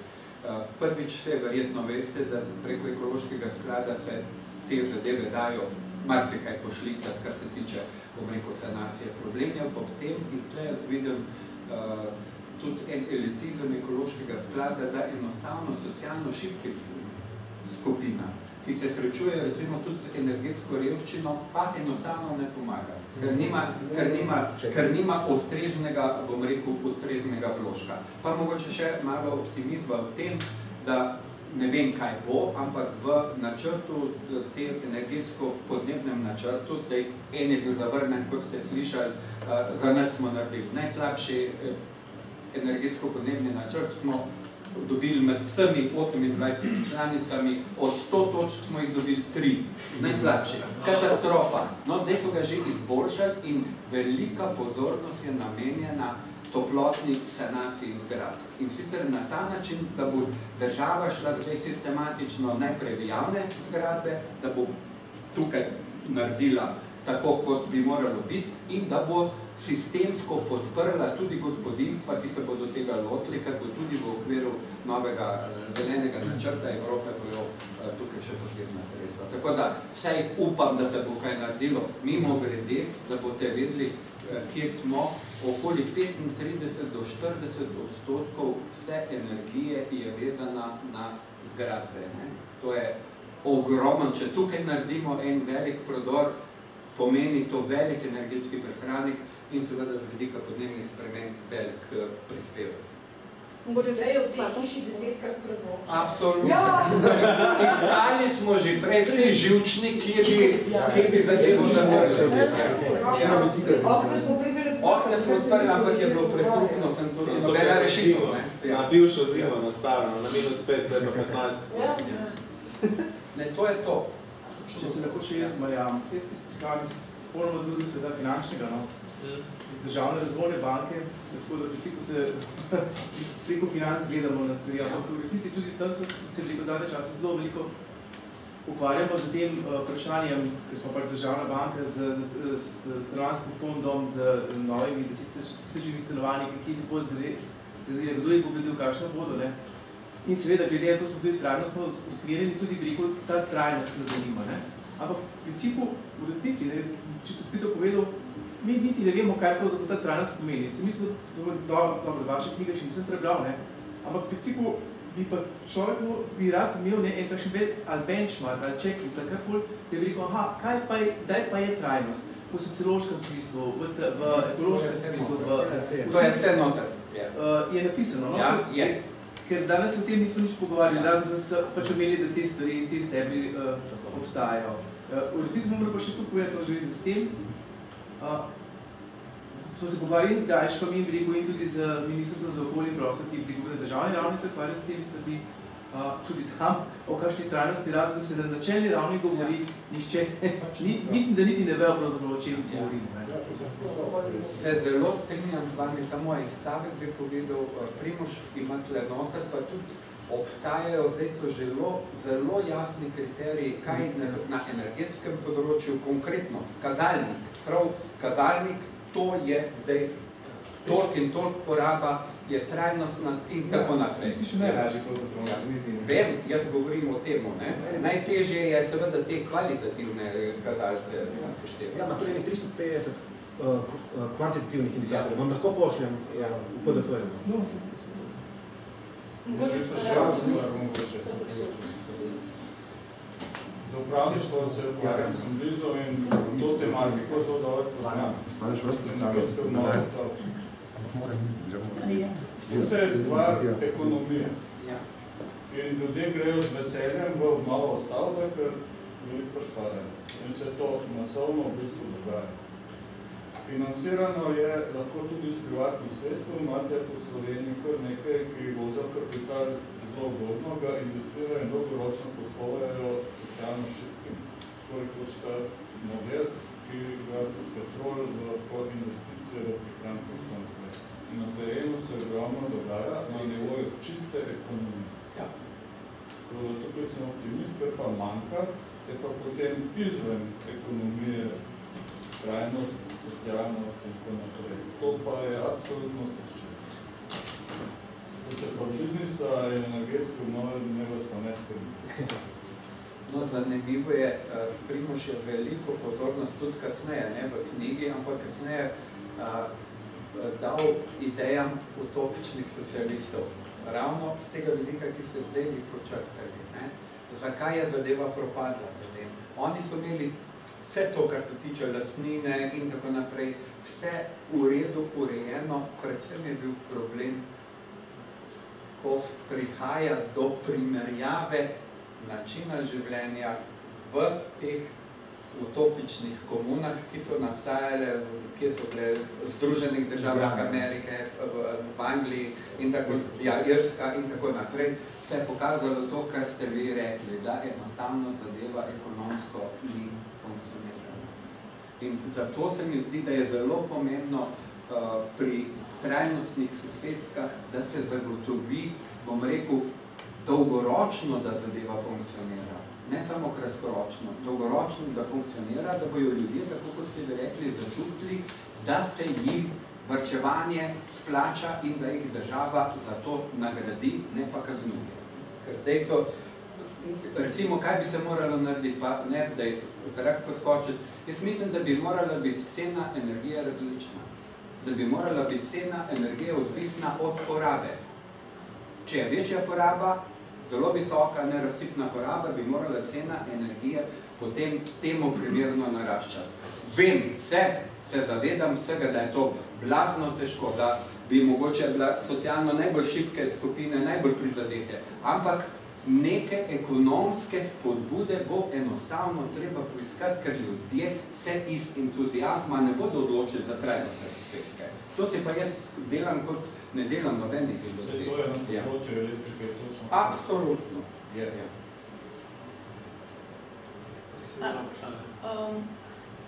Prvič se verjetno veste, da preko ekološkega sklada se te zadeve dajo marsikaj pošlihtati, kar se tiče, bom rekel, sanacije. Problem je pa v tem, in tle jaz vidim tudi en elitizem ekološkega sklada, da enostavno socialno šibkim skupinam, ki se srečuje recimo tudi z energetsko revščino, pa enostavno ne pomaga, ker nima ustreznega, bom rekel, ustreznega vložka. Pa mogoče še malo optimizma v tem, da ne vem, kaj bo, ampak v načrtu, te energetsko-podnebnem načrtu, zdaj en je bil zavrnen, kot ste slišali, za nas smo naredili najslabši energetsko-podnebni načrt, smo dobili med vsemi 28 članicami, od 100 točk smo jih dobili 3, najslabši. Katastrofa. No, zdaj so ga že izboljšali in velika pozornost je namenjena toplotni sanaciji zgrad. In sicer na ta način, da bo država šla zdaj sistematično najprej v javne zgradbe, da bo tukaj naredila tako, kot bi moralo biti, in da bo sistemsko podprla tudi gospodinstva, ki se bodo tega lotili, ker bo tudi v okviru novega zelenega načrta Evrope bojo tukaj še posebna sredstva. Tako da vsaj upam, da se bo kaj naredilo mimo grede, da boste vedeli, kje smo. Okoli 35 do 40% vse energije je vezana na zgradbe. To je ogromno. Če tukaj naredimo en velik prodor, pomeni to velik energetski prehranek in seveda z vidika podnebnih sprememb velik prispevek. Mogoče se je v tej hiši 10-krat prevočil. Absolutno. Iskali smo že prej vsi živčniki, ki bi zadevo naredili. Okne smo prideli. Okne smo odprli, ampak je bilo prehrupno, sem to razumela rešitev. Na bivšo zimo nastavljeno, na -5, zdaj pa 15. Ne, to je to. Če se lahko še jaz marjam, jaz prihajam iz polnoma drugega sveta finančnega, iz državne razvojne banke, tako da principu se preko financ gledamo na stvari, ampak v resnici tudi tam se veliko zadnje čase zelo veliko ukvarjamo z tem vprašanjem, ker smo pač državna banka z stanovanjskim fondom, z novimi 10 stanovanji, ki se bo zdaj, kdo je pogledal, kakšno bodo, ne? In seveda, glede na to smo tudi trajnostno usmerjeni, tudi veliko ta trajnost nas zanima. Ampak v principu, v resnici, če se Peter povedal, mi niti ne vemo, kaj pravzaprav ta trajnost pomeni. Sem mislil, dobro, vaše knjige še nisem prebral, ampak v principu bi pa človek bi rad imel en takšen ali benchmark, ali checklist, ali karkoli, da bi rekel, aha, kdaj pa je trajnost? V sociološkem smislu, v ekološkem smislu, To je vse noter. Je napisano, no? Ja, je. Ker danes o tem nismo nič pogovarjali, razen so pač omeli, da te stvari in te stebri obstajajo. V resnici smo morali pa še tu povedati v zvezi s tem. Smo se pogovarjali z Gajškom in Brigo in tudi z Ministrstvom za okolje in prostor, ki pri državni ravni se ukvarja s temi stvarmi, tudi tam o kakšni trajnosti, razen da se na načelni ravni govori, nihče, mislim, da niti ne vejo pravzaprav, o čem govorimo. Se zelo strinjam z vami, samo en stavek bi povedal, Primož ima tle noter, pa tudi obstajajo, zdaj so zelo jasni kriteriji, kaj na energetskem področju konkretno, kazalnik, prav kazalnik, to je zdaj toliko in toliko poraba, je trajnostna in tako naprej. Tisti še najlažji pravzaprav, se mi zdi. Vem, jaz govorim o tem, ne? Najtežje je seveda te kvalitativne kazalce upoštevati. Ja, ima tudi 350 kvantitativnih indikatorjev. Vam lahko pošljem v PDF-ju. No, Za upravništvo se ukvarjam, sem blizu in to tematiko zelo dobro poznam. Vse je stvar ekonomije. In ljudje grejo z veseljem v obnovo stavbe, ker veliko šparajo. In se to masovno v bistvu dogaja. Financirano je lahko tudi iz privatnih sredstev, imate po Sloveniji kar nekaj, ki voza kapital zelo ugodno, ga investirajo in dolgoročno poslovajo socialno šibkim. Torej počta model, ki ga Petrol po investicije v prihranke v in na terenu se ogromno dogaja na nivoju čiste ekonomije. Ja. Tukaj sem optimist, ker pa manjka, je pa potem izven ekonomije trajnost, socialnost in tako naprej. To pa je absolutno spuščeno. Zdaj se pa biznisa in energetske obnove ne vas pa ne skrbi. No, zanimivo je, Primož je veliko pozornost tudi kasneje, ne v knjigi, ampak kasneje dal idejam utopičnih socialistov. Ravno z tega vidika, ki ste zdaj vi počrtali. Ne? Zakaj je zadeva propadla zatem? Oni so imeli vse to, kar se tiče lastnine in tako naprej, vse v redu, urejeno, predvsem je bil problem, ko prihaja do primerjave načina življenja v teh utopičnih komunah, ki so nastajale, kje so bile v Združenih državah Amerike, v Angliji in tako, Irska in tako naprej, se je pokazalo to, kar ste vi rekli, da enostavno zadeva ekonomsko ni funkcionirala. In zato se mi zdi, da je zelo pomembno pri trajnostnih sosedskah, da se zagotovi, bom rekel, dolgoročno, da zadeva funkcionira. Ne samo kratkoročno, dolgoročno, da funkcionira, da bojo ljudje, tako kot ste bi rekli, začutili, da se jim varčevanje splača in da jih država za to nagradi, ne pa kaznuje. Ker zdaj so, recimo, kaj bi se moralo narediti, pa ne zdaj zrak poskočiti, jaz mislim, da bi morala biti cena energije različna. Da bi morala biti cena energije odvisna od porabe. Če je večja poraba, zelo visoka, nerazsipna poraba, bi morala cena energije potem temu primerno naraščati. Vem, se zavedam vsega, da je to blazno težko, da bi mogoče bila socialno najbolj šibke skupine, najbolj prizadete, ampak neke ekonomske spodbude bo enostavno treba poiskati, ker ljudje se iz entuzijazma ne bodo odločili za trajnostne sosedske. To se pa jaz delam kot ne delam nobenih industrij. To je na področju elektrike točno. Absolutno.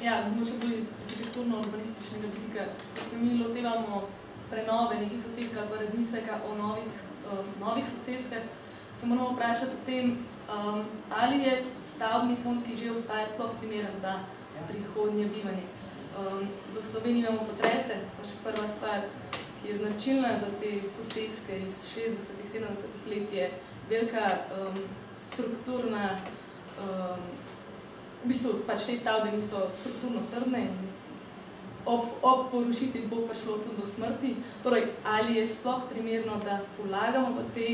Ja, mogoče bolj iz arhitekturno-urbanističnega vidika, ko se mi lotevamo prenove nekih sosedskih ali pa razmisleka o novih sosedskih, se moramo vprašati o tem, ali je stavbni fond, ki že obstaja, sploh primeren za prihodnje bivanje. V Sloveniji imamo potrese, pač prva stvar, ki je značilna za te sosedske iz 60-ih, 70-ih let, je velika strukturna, v bistvu pač te stavbe niso strukturno trdne in ob porušitvi bo pa šlo tudi do smrti. Torej, ali je sploh primerno, da vlagamo v te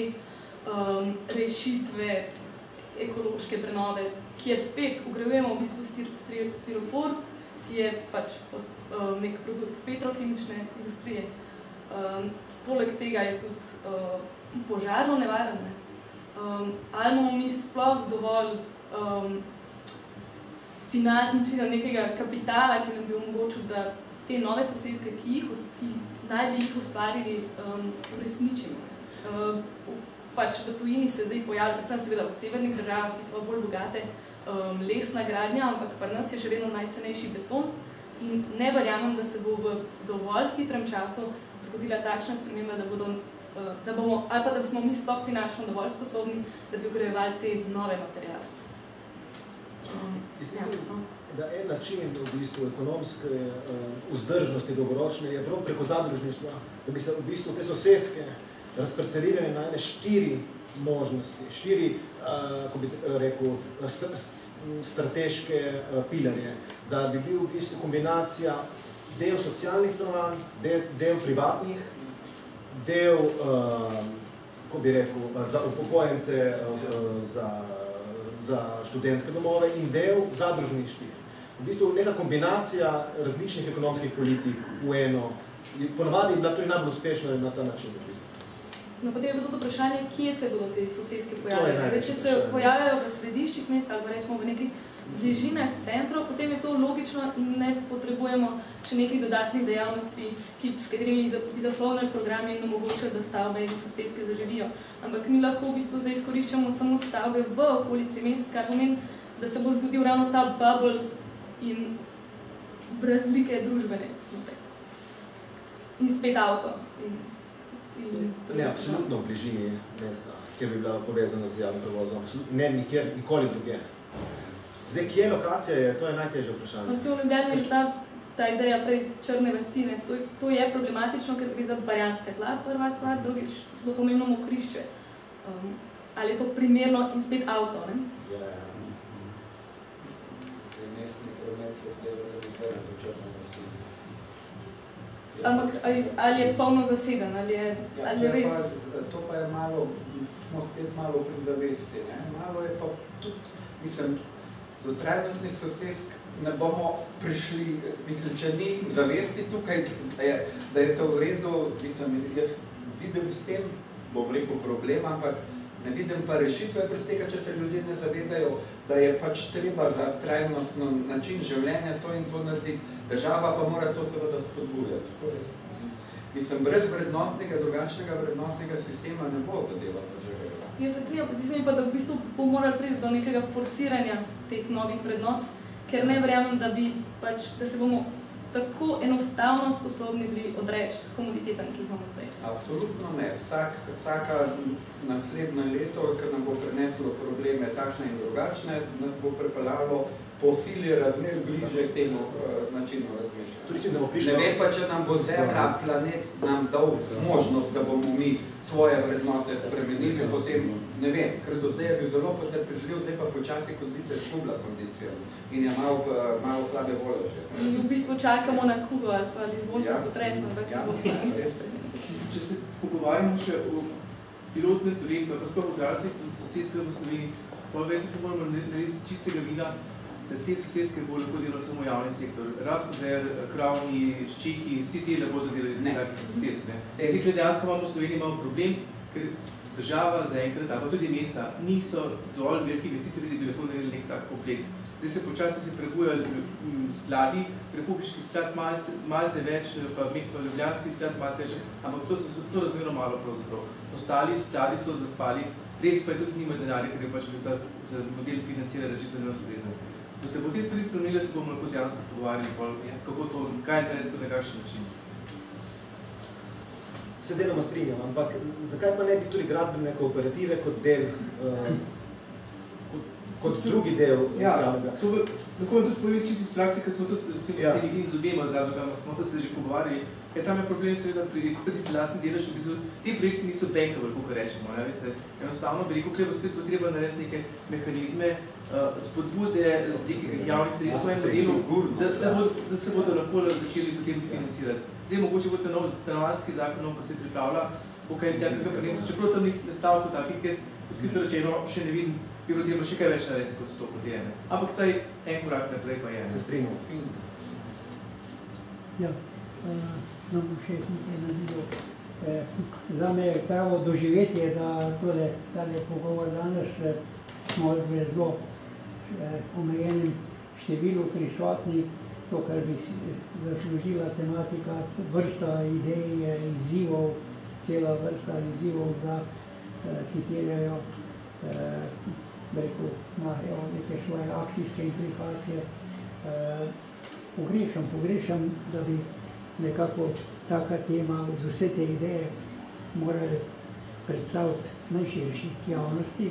rešitve ekološke prenove, kjer spet vgrajujemo v bistvu stiropor, ki je pač nek produkt petrokemične industrije. Poleg tega je tudi požarno nevaren. Ali imamo mi sploh dovolj nekega kapitala, ki nam bi omogočil, da te nove soseske, ki naj bi jih ustvarili, uresničimo. Pač v tujini se zdaj pojavlja, predvsem seveda v severnih državah, ki so bolj bogate, lesna gradnja, ampak pri nas je še vedno najcenejši beton in ne verjamem, da se bo v dovolj hitrem času zgodila takšna sprememba, da bomo, ali pa da smo mi sploh finančno dovolj sposobni, da bi vgrajevali te nove materiale. Da en način v bistvu ekonomske vzdržnosti dolgoročne je prav preko zadružništva, da bi se v bistvu te soseske razparcelirane na ene 4 možnosti, 4, ko bi rekel, strateške pilarje, da bi bil v bistvu kombinacija del socialnih stanovanj, del privatnih, del, ko bi rekel, za upokojence, za študentske domove in del zadružniških. V bistvu neka kombinacija različnih ekonomskih politik v eno. Ponavadi je bila tudi najbolj uspešna na ta način. No, potem je bilo tudi vprašanje, kje se bodo te soseske pojavljali. Zdaj, če se pojavljajo v središčih mesta ali rečemo v nekih bližinah centrov, potem je to logično in ne potrebujemo še nekih dodatnih dejavnosti, s katerimi bi zapolnili programe in omogočili, da stavbe in soseske zaživijo. Ampak mi lahko v bistvu zdaj izkoriščamo samo stavbe v okolici mest, kar pomeni, da se bo zgodil ravno ta bubble in razlike družbene. In spet avto. Ne, absolutno v bližini mesta, kjer bi bila povezana z javnim prevozom. Ne, nikoli druge. Zdaj, kje lokacija je, to je najtežje vprašanje. Recimo v Ljubljani je ta ideja prej črne vasi, to je problematično, ker gre za barjanska tla, prva stvar, drugič, zelo pomembno mokrišče. Ali je to primerno in spet avto, ne? Ja. Mestni promet je zdaj, da bi zdaj do črne vasi. Ampak ali je polno zaseden, ali je res? To pa je malo, smo spet malo pri zavesti, ne? Malo je pa tudi, mislim, do trajnostnih sosesk ne bomo prišli, mislim, če ni zavesti tukaj, da je to v redu, mislim, jaz vidim v tem, bom rekel, problem, ampak ne vidim pa rešitve brez tega, če se ljudje ne zavedajo, da je pač treba za trajnostno način življenja to in to narediti. Država pa mora to seveda spodbujati. Mislim, brez vrednotnega, drugačnega vrednotnega sistema ne bo zadeva zaživela. Jaz se strinjam, zdi se mi pa, da v bistvu bo morali priti do nekega forsiranja teh novih vrednot, ker ne verjamem, da se bomo tako enostavno sposobni bili odreči komoditetam, ki jih imamo zdaj. Absolutno ne. Vsaka naslednje leto, ker nam bo preneslo probleme takšne in drugačne, nas bo pripeljalo po sili razmer bliže k temu načinu razmišljanja. Ne vem pa, če nam bo Zemlja, planet nam dal možnost, da bomo mi svoje vrednote spremenili, potem ne vem, ker do zdaj je bil zelo potrpežljiv, zdaj pa počasi kot vidite izgubila kondicijo in je malo slabe volje že. In v bistvu čakamo na Kubo ali pa Lizbonsko potres, ampak Kubo pa spremenili. Če se pogovarjamo še o pilotnem projektu, pa sploh v trasih, sosedske v Sloveniji, pa več se moramo narediti čistega vina, da te sosedske bo lahko delal samo javni sektor. Rastoder, Kravni, Ščiki, vsi te, da bodo delali takih sosedske. Zdaj, dejansko imamo v Sloveniji malo problem, ker država zaenkrat, pa tudi mesta, niso dovolj veliki investitorji, da bi lahko naredili nek tak kompleks. Zdaj se počasi prebujali skladi, republiški sklad malce več, pa ljubljanski sklad malce več, ampak to so razmerno malo pravzaprav. Ostali skladi so zaspali, res pa je tudi nima denarja, ker je pač za model financiranja čisto neustrezen. Ko se bo te stvari spremenile, se bomo lahko dejansko pogovarjali, kako to, kaj je interes na kakšen način. Se deloma strinjam, ampak zakaj pa ne bi tudi gradbene kooperative kot del, kot drugi del javnega? Lahko vam tudi povem čisto iz praksi, ker smo tudi recimo s temi z obema zadrugama, smo se že pogovarjali. Tam je problem seveda pri tisti lastni delež, v bistvu ti projekti niso bankable, kako rečemo, ne, veste. Enostavno bi rekel, spet bo treba narediti neke mehanizme, spodbude z nekih javnih sredstv, da se bodo lahko začeli potem financirati. Zdaj, mogoče bo ta nov stanovanjski zakon, ko se pripravlja, bo kaj takega prinesel, čeprav tam nekaj nastavkov takih, jaz odkrito rečeno še ne vidim, bi bilo treba še kaj več narediti kot to, kot je. Ampak saj en korak naprej pa je. Se strinjam. Ja, nam bo še nekaj naredil. Zame je pravo doživetje, da tale pogovor danes smo v zelo omejenem številu prisotni, to, kar bi zaslužila tematika, vrsta idej, izzivov, cela vrsta izzivov, ki terjajo imajo neke svoje akcijske implikacije. Pogrešam, da bi nekako taka tema z vse te ideje morali predstaviti najširši javnosti,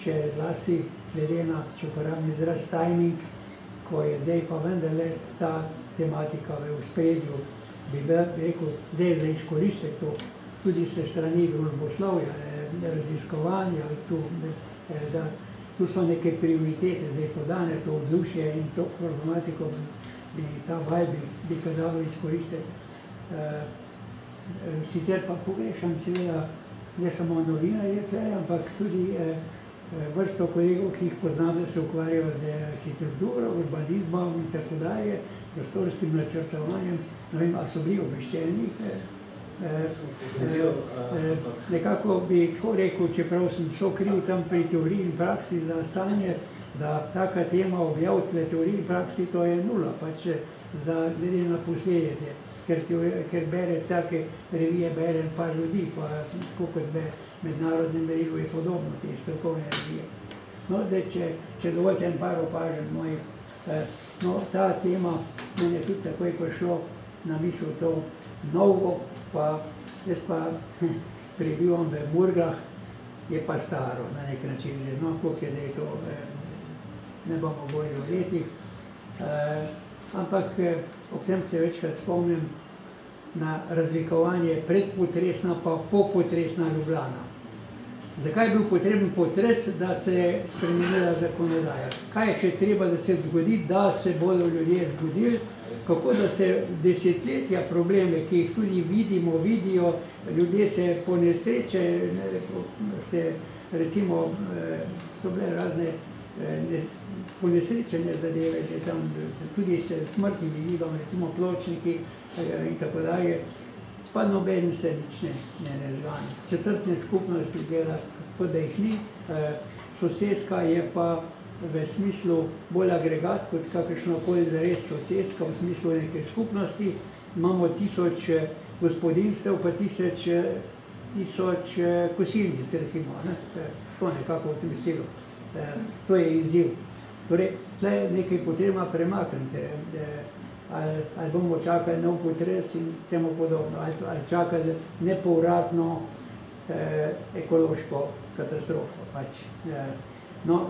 še zlasti glede na, če uporabim izraz, timing, ko je zdaj pa vendarle ta tematika v ospredju, bi rekel, zdaj za izkoristek to, tudi se strani družboslovja, raziskovanja, da tu so neke prioritete, zdaj podane to vzdušje in to problematiko, ta vaj bi kazalo izkoristek. Sicer pa pogrešam seveda ne samo novinarje tukaj, ampak tudi vrsto kolegov, ki jih poznam, da se ukvarjajo z arhitekturo, urbanizmom in tako dalje, prostorskim načrtovanjem, ne vem, a so bili obveščeni. Nekako bi tako rekel, čeprav sem sokriv tam pri teoriji in praksi za stanje, da taka tema objaviti v teoriji in praksi, to je nula, pač za glede na posledice. Ker bere take revije, bere par ljudi, pa tako kot v mednarodnem merilu je podobno te strokovne revije. No, zdaj, če dovoljte en par opažanj mojih, no, ta tema meni je tudi takoj prišlo na misel to novo, pa jaz pa prebivam v Murglah, je pa staro na nek način, no, koliko je zdaj to, ne bomo govorili o letih, ampak ob tem se večkrat spomnim na razlikovanje predpotresna pa popotresna Ljubljana. Zakaj je bil potreben potres, da se je spremenila zakonodaja? Kaj je še treba, da se zgodi, da se bodo ljudje zgodili? Kako da se desetletja probleme, ki jih tudi vidijo, ljudje se po nesreče, recimo so bile razne ponesrečene zadeve, že tam tudi s smrtnim izidom, recimo pločniki in tako dalje, pa noben se nič ne zvani. Četrtne skupnosti gleda, kot da jih ni, soseska je pa v smislu bolj agregat, kot kakršnokoli zares soseska, v smislu neke skupnosti. Imamo 1000 gospodinstev, pa 1000 kosilnic, recimo, to nekako v tem stilu. To je izziv. Torej, tle je nekaj potrebno premakniti, ali bomo čakali nov potres in temu podobno, ali čakali nepovratno ekološko katastrofo. No,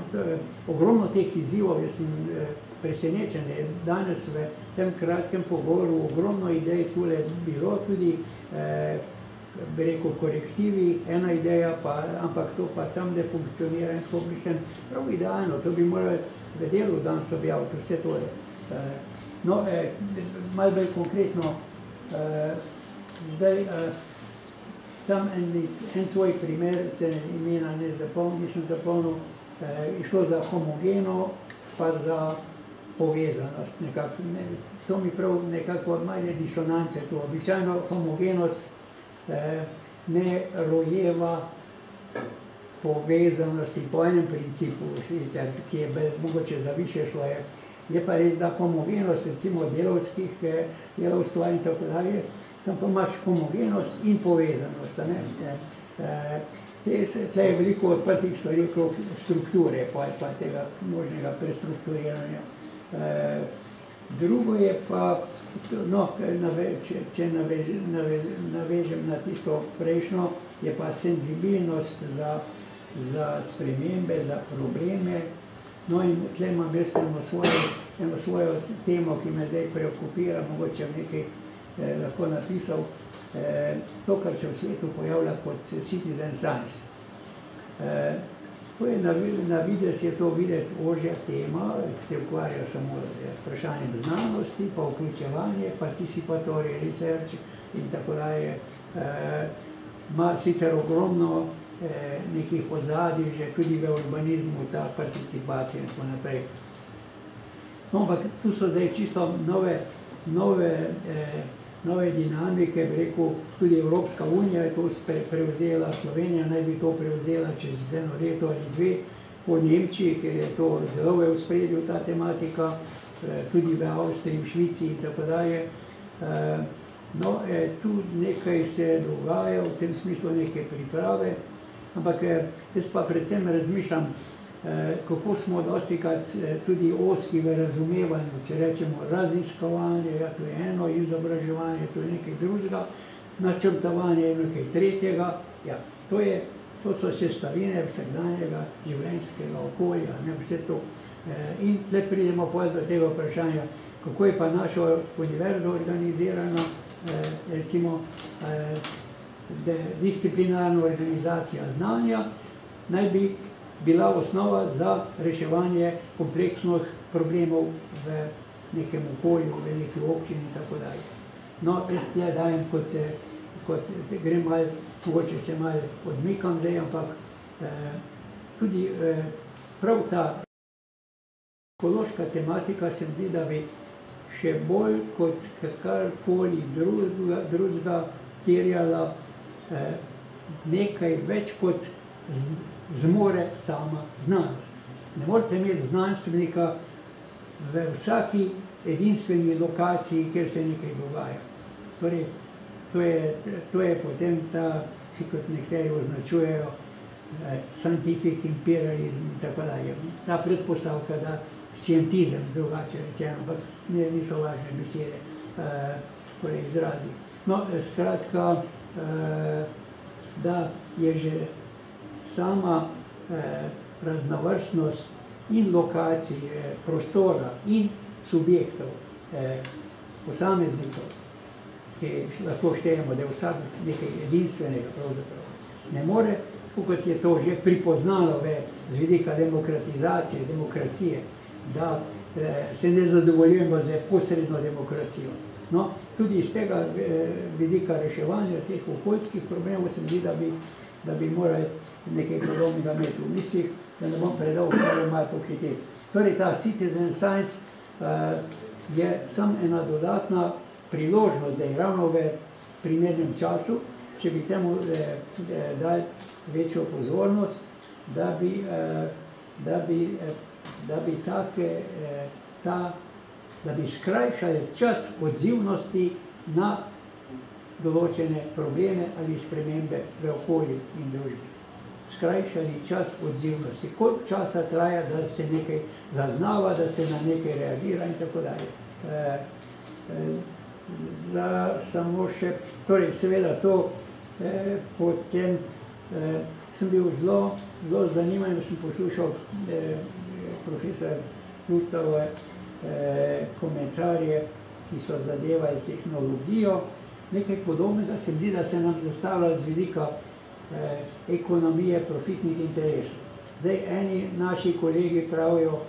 ogromno teh izzivov, jaz sem presenečen, da je danes v tem kratkem pogovoru ogromno idej tule bilo, tudi bi rekel korektivi, ena ideja, ampak to pa tam ne funkcionira in tako mislim, prav idealno, to bi morali v delu danes objaviti, vse tole. No, malo bolj konkretno, zdaj, tam en tvoj primer, se imena ne zapomnil, nisem zapomnil, išlo za homogeno, pa za povezanost nekako. To mi prav nekako malo disonance tu. Običajno homogenost ne rojeva povezanosti po enem principu, ki je mogoče za višje sloje. Je pa res, da homogenost, recimo delavstva in tako dalje, tam pa imaš homogenost in povezanost. Tle je veliko odprtih stvari okrog strukture, pa tega možnega prestrukturiranja. Drugo je pa, no, če navežem na tisto prejšnjo, je pa senzibilnost za spremembe, za probleme. No in tle imam jaz eno svojo temo, ki me zdaj preokupira, mogoče nekaj lahko napisal, to, kar se v svetu pojavlja kot citizen science. To je na videz je to videti ožja tema, ki se ukvarja samo z vprašanjem znanosti, pa vključevanje, participatory research in tako dalje. ima sicer ogromno nekih ozadij, že tudi v urbanizmu, ta participacija in tako naprej. No, ampak tu so zdaj čisto nove dinamike, bi rekel, tudi Evropska unija je to prevzela, Slovenija naj bi to prevzela čez 1 leto ali 2 po Nemčiji, ker je to zelo v ospredju ta tematika, tudi v Avstriji, v Švici in tako dalje. No, tu nekaj se dogaja, v tem smislu neke priprave, ampak jaz pa predvsem razmišljam, kako smo dostikrat tudi ozki v razumevanju, če rečemo raziskovanje, ja, to je eno, izobraževanje, to je nekaj drugega, načrtovanje je nekaj tretjega, ja, to so sestavine vsakdanjega življenjskega okolja, ne, vse to. In tle pridemo do tega vprašanja, kako je pa naša univerza organizirana, recimo disciplinarna organizacija znanja, naj bi bila osnova za reševanje kompleksnih problemov v nekem okolju, v neki občini in tako dalje. No, jaz tle dajem kot grem malo, mogoče se malo odmikam zdaj, ampak tudi prav ta ekološka tematika se mi zdi, da bi še bolj kot kakorkoli drugega terjala nekaj več kot zmore sama znanost. Ne morete imeti znanstvenika v vsaki edinstveni lokaciji, kjer se nekaj dogaja. Torej, to je potem ta, kot nekateri označujejo, scientific imperializm in tako dalje. Ta predpostavka, da scientizem, drugače rečeno, ampak niso važne besede, torej izrazi. No, skratka, da je že sama raznovrstnost in lokacije, prostora in subjektov, posameznikov, ki lahko štejemo, da je vsak nekaj edinstvenega pravzaprav. Ne more, kot je to že pripoznano z vidika demokratizacije, demokracije, da se ne zadovoljujemo z posredno demokracijo. No, tudi iz tega vidika reševanja teh okoljskih problemov se zdi, da bi morali nekaj podobnega imeti v mislih, da ne bom predolgo malo pohiteti. Torej, ta citizen science je samo ena dodatna priložnost, da je ravno v primernem času, če bi temu dali večjo pozornost, da bi skrajšali čas odzivnosti na določene probleme ali spremembe v okolju in družbi. Skrajšali čas odzivnosti. Koliko časa traja, da se nekaj zaznava, da se na nekaj reagira in tako dalje. Samo še, torej seveda to potem sem bil zelo zaniman, sem poslušal profesor Plutove komentarje, ki so zadevali tehnologijo. Nekaj podobnega se zdi, da se nam zastavlja z vidika ekonomije profitnih interesov. Zdaj, eni naši kolegi pravijo,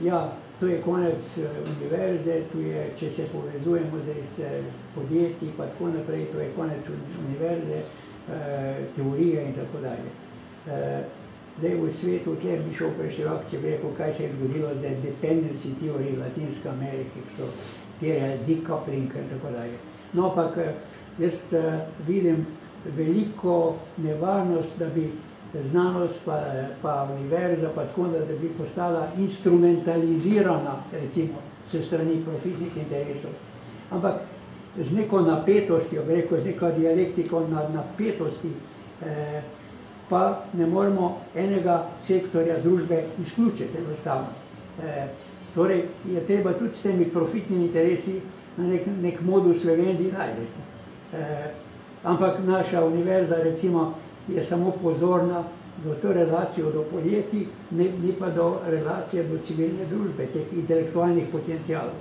ja, to je konec univerze, tu je, če se povezujemo s podjetji, pa tako naprej, to je konec univerze, teorije in tako dalje. Zdaj v svetu, tle bi šel preširok, če bi rekel, kaj se je zgodilo z dependency theory Latinske Amerike, ki so terjali decoupling in tako dalje. No, ampak jaz vidim veliko nevarnost, da bi znanost pa univerza pa tako, da bi postala instrumentalizirana, recimo, se strani profitnih interesov. Ampak z neko napetostjo, bi rekel, z neko dialektiko napetosti, pa ne moremo enega sektorja družbe izključiti enostavno. Torej je treba tudi s temi profitnimi interesi na nek modus vivendi najdeti. Ampak naša univerza recimo je samo pozorna do to relacijo do podjetij, ni pa do relacije do civilne družbe, teh intelektualnih potencialov.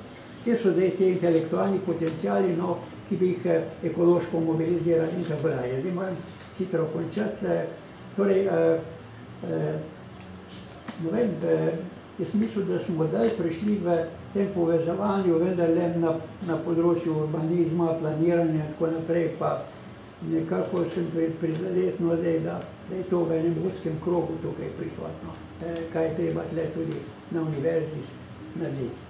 Kje so zdaj te intelektualni potenciali, no, ki bi jih ekološko mobilizirali in tako dalje. Zdaj moram hitro končati. Torej, ne vem, jaz mislim, da smo daj prišli v tem povezovanju, vendar le na področju urbanizma, planiranja in tako naprej, pa nekako sem prizadet, no, zdaj, da je to v enem udskem krogu tukaj prisotno, kaj je treba tle tudi na univerzi narediti.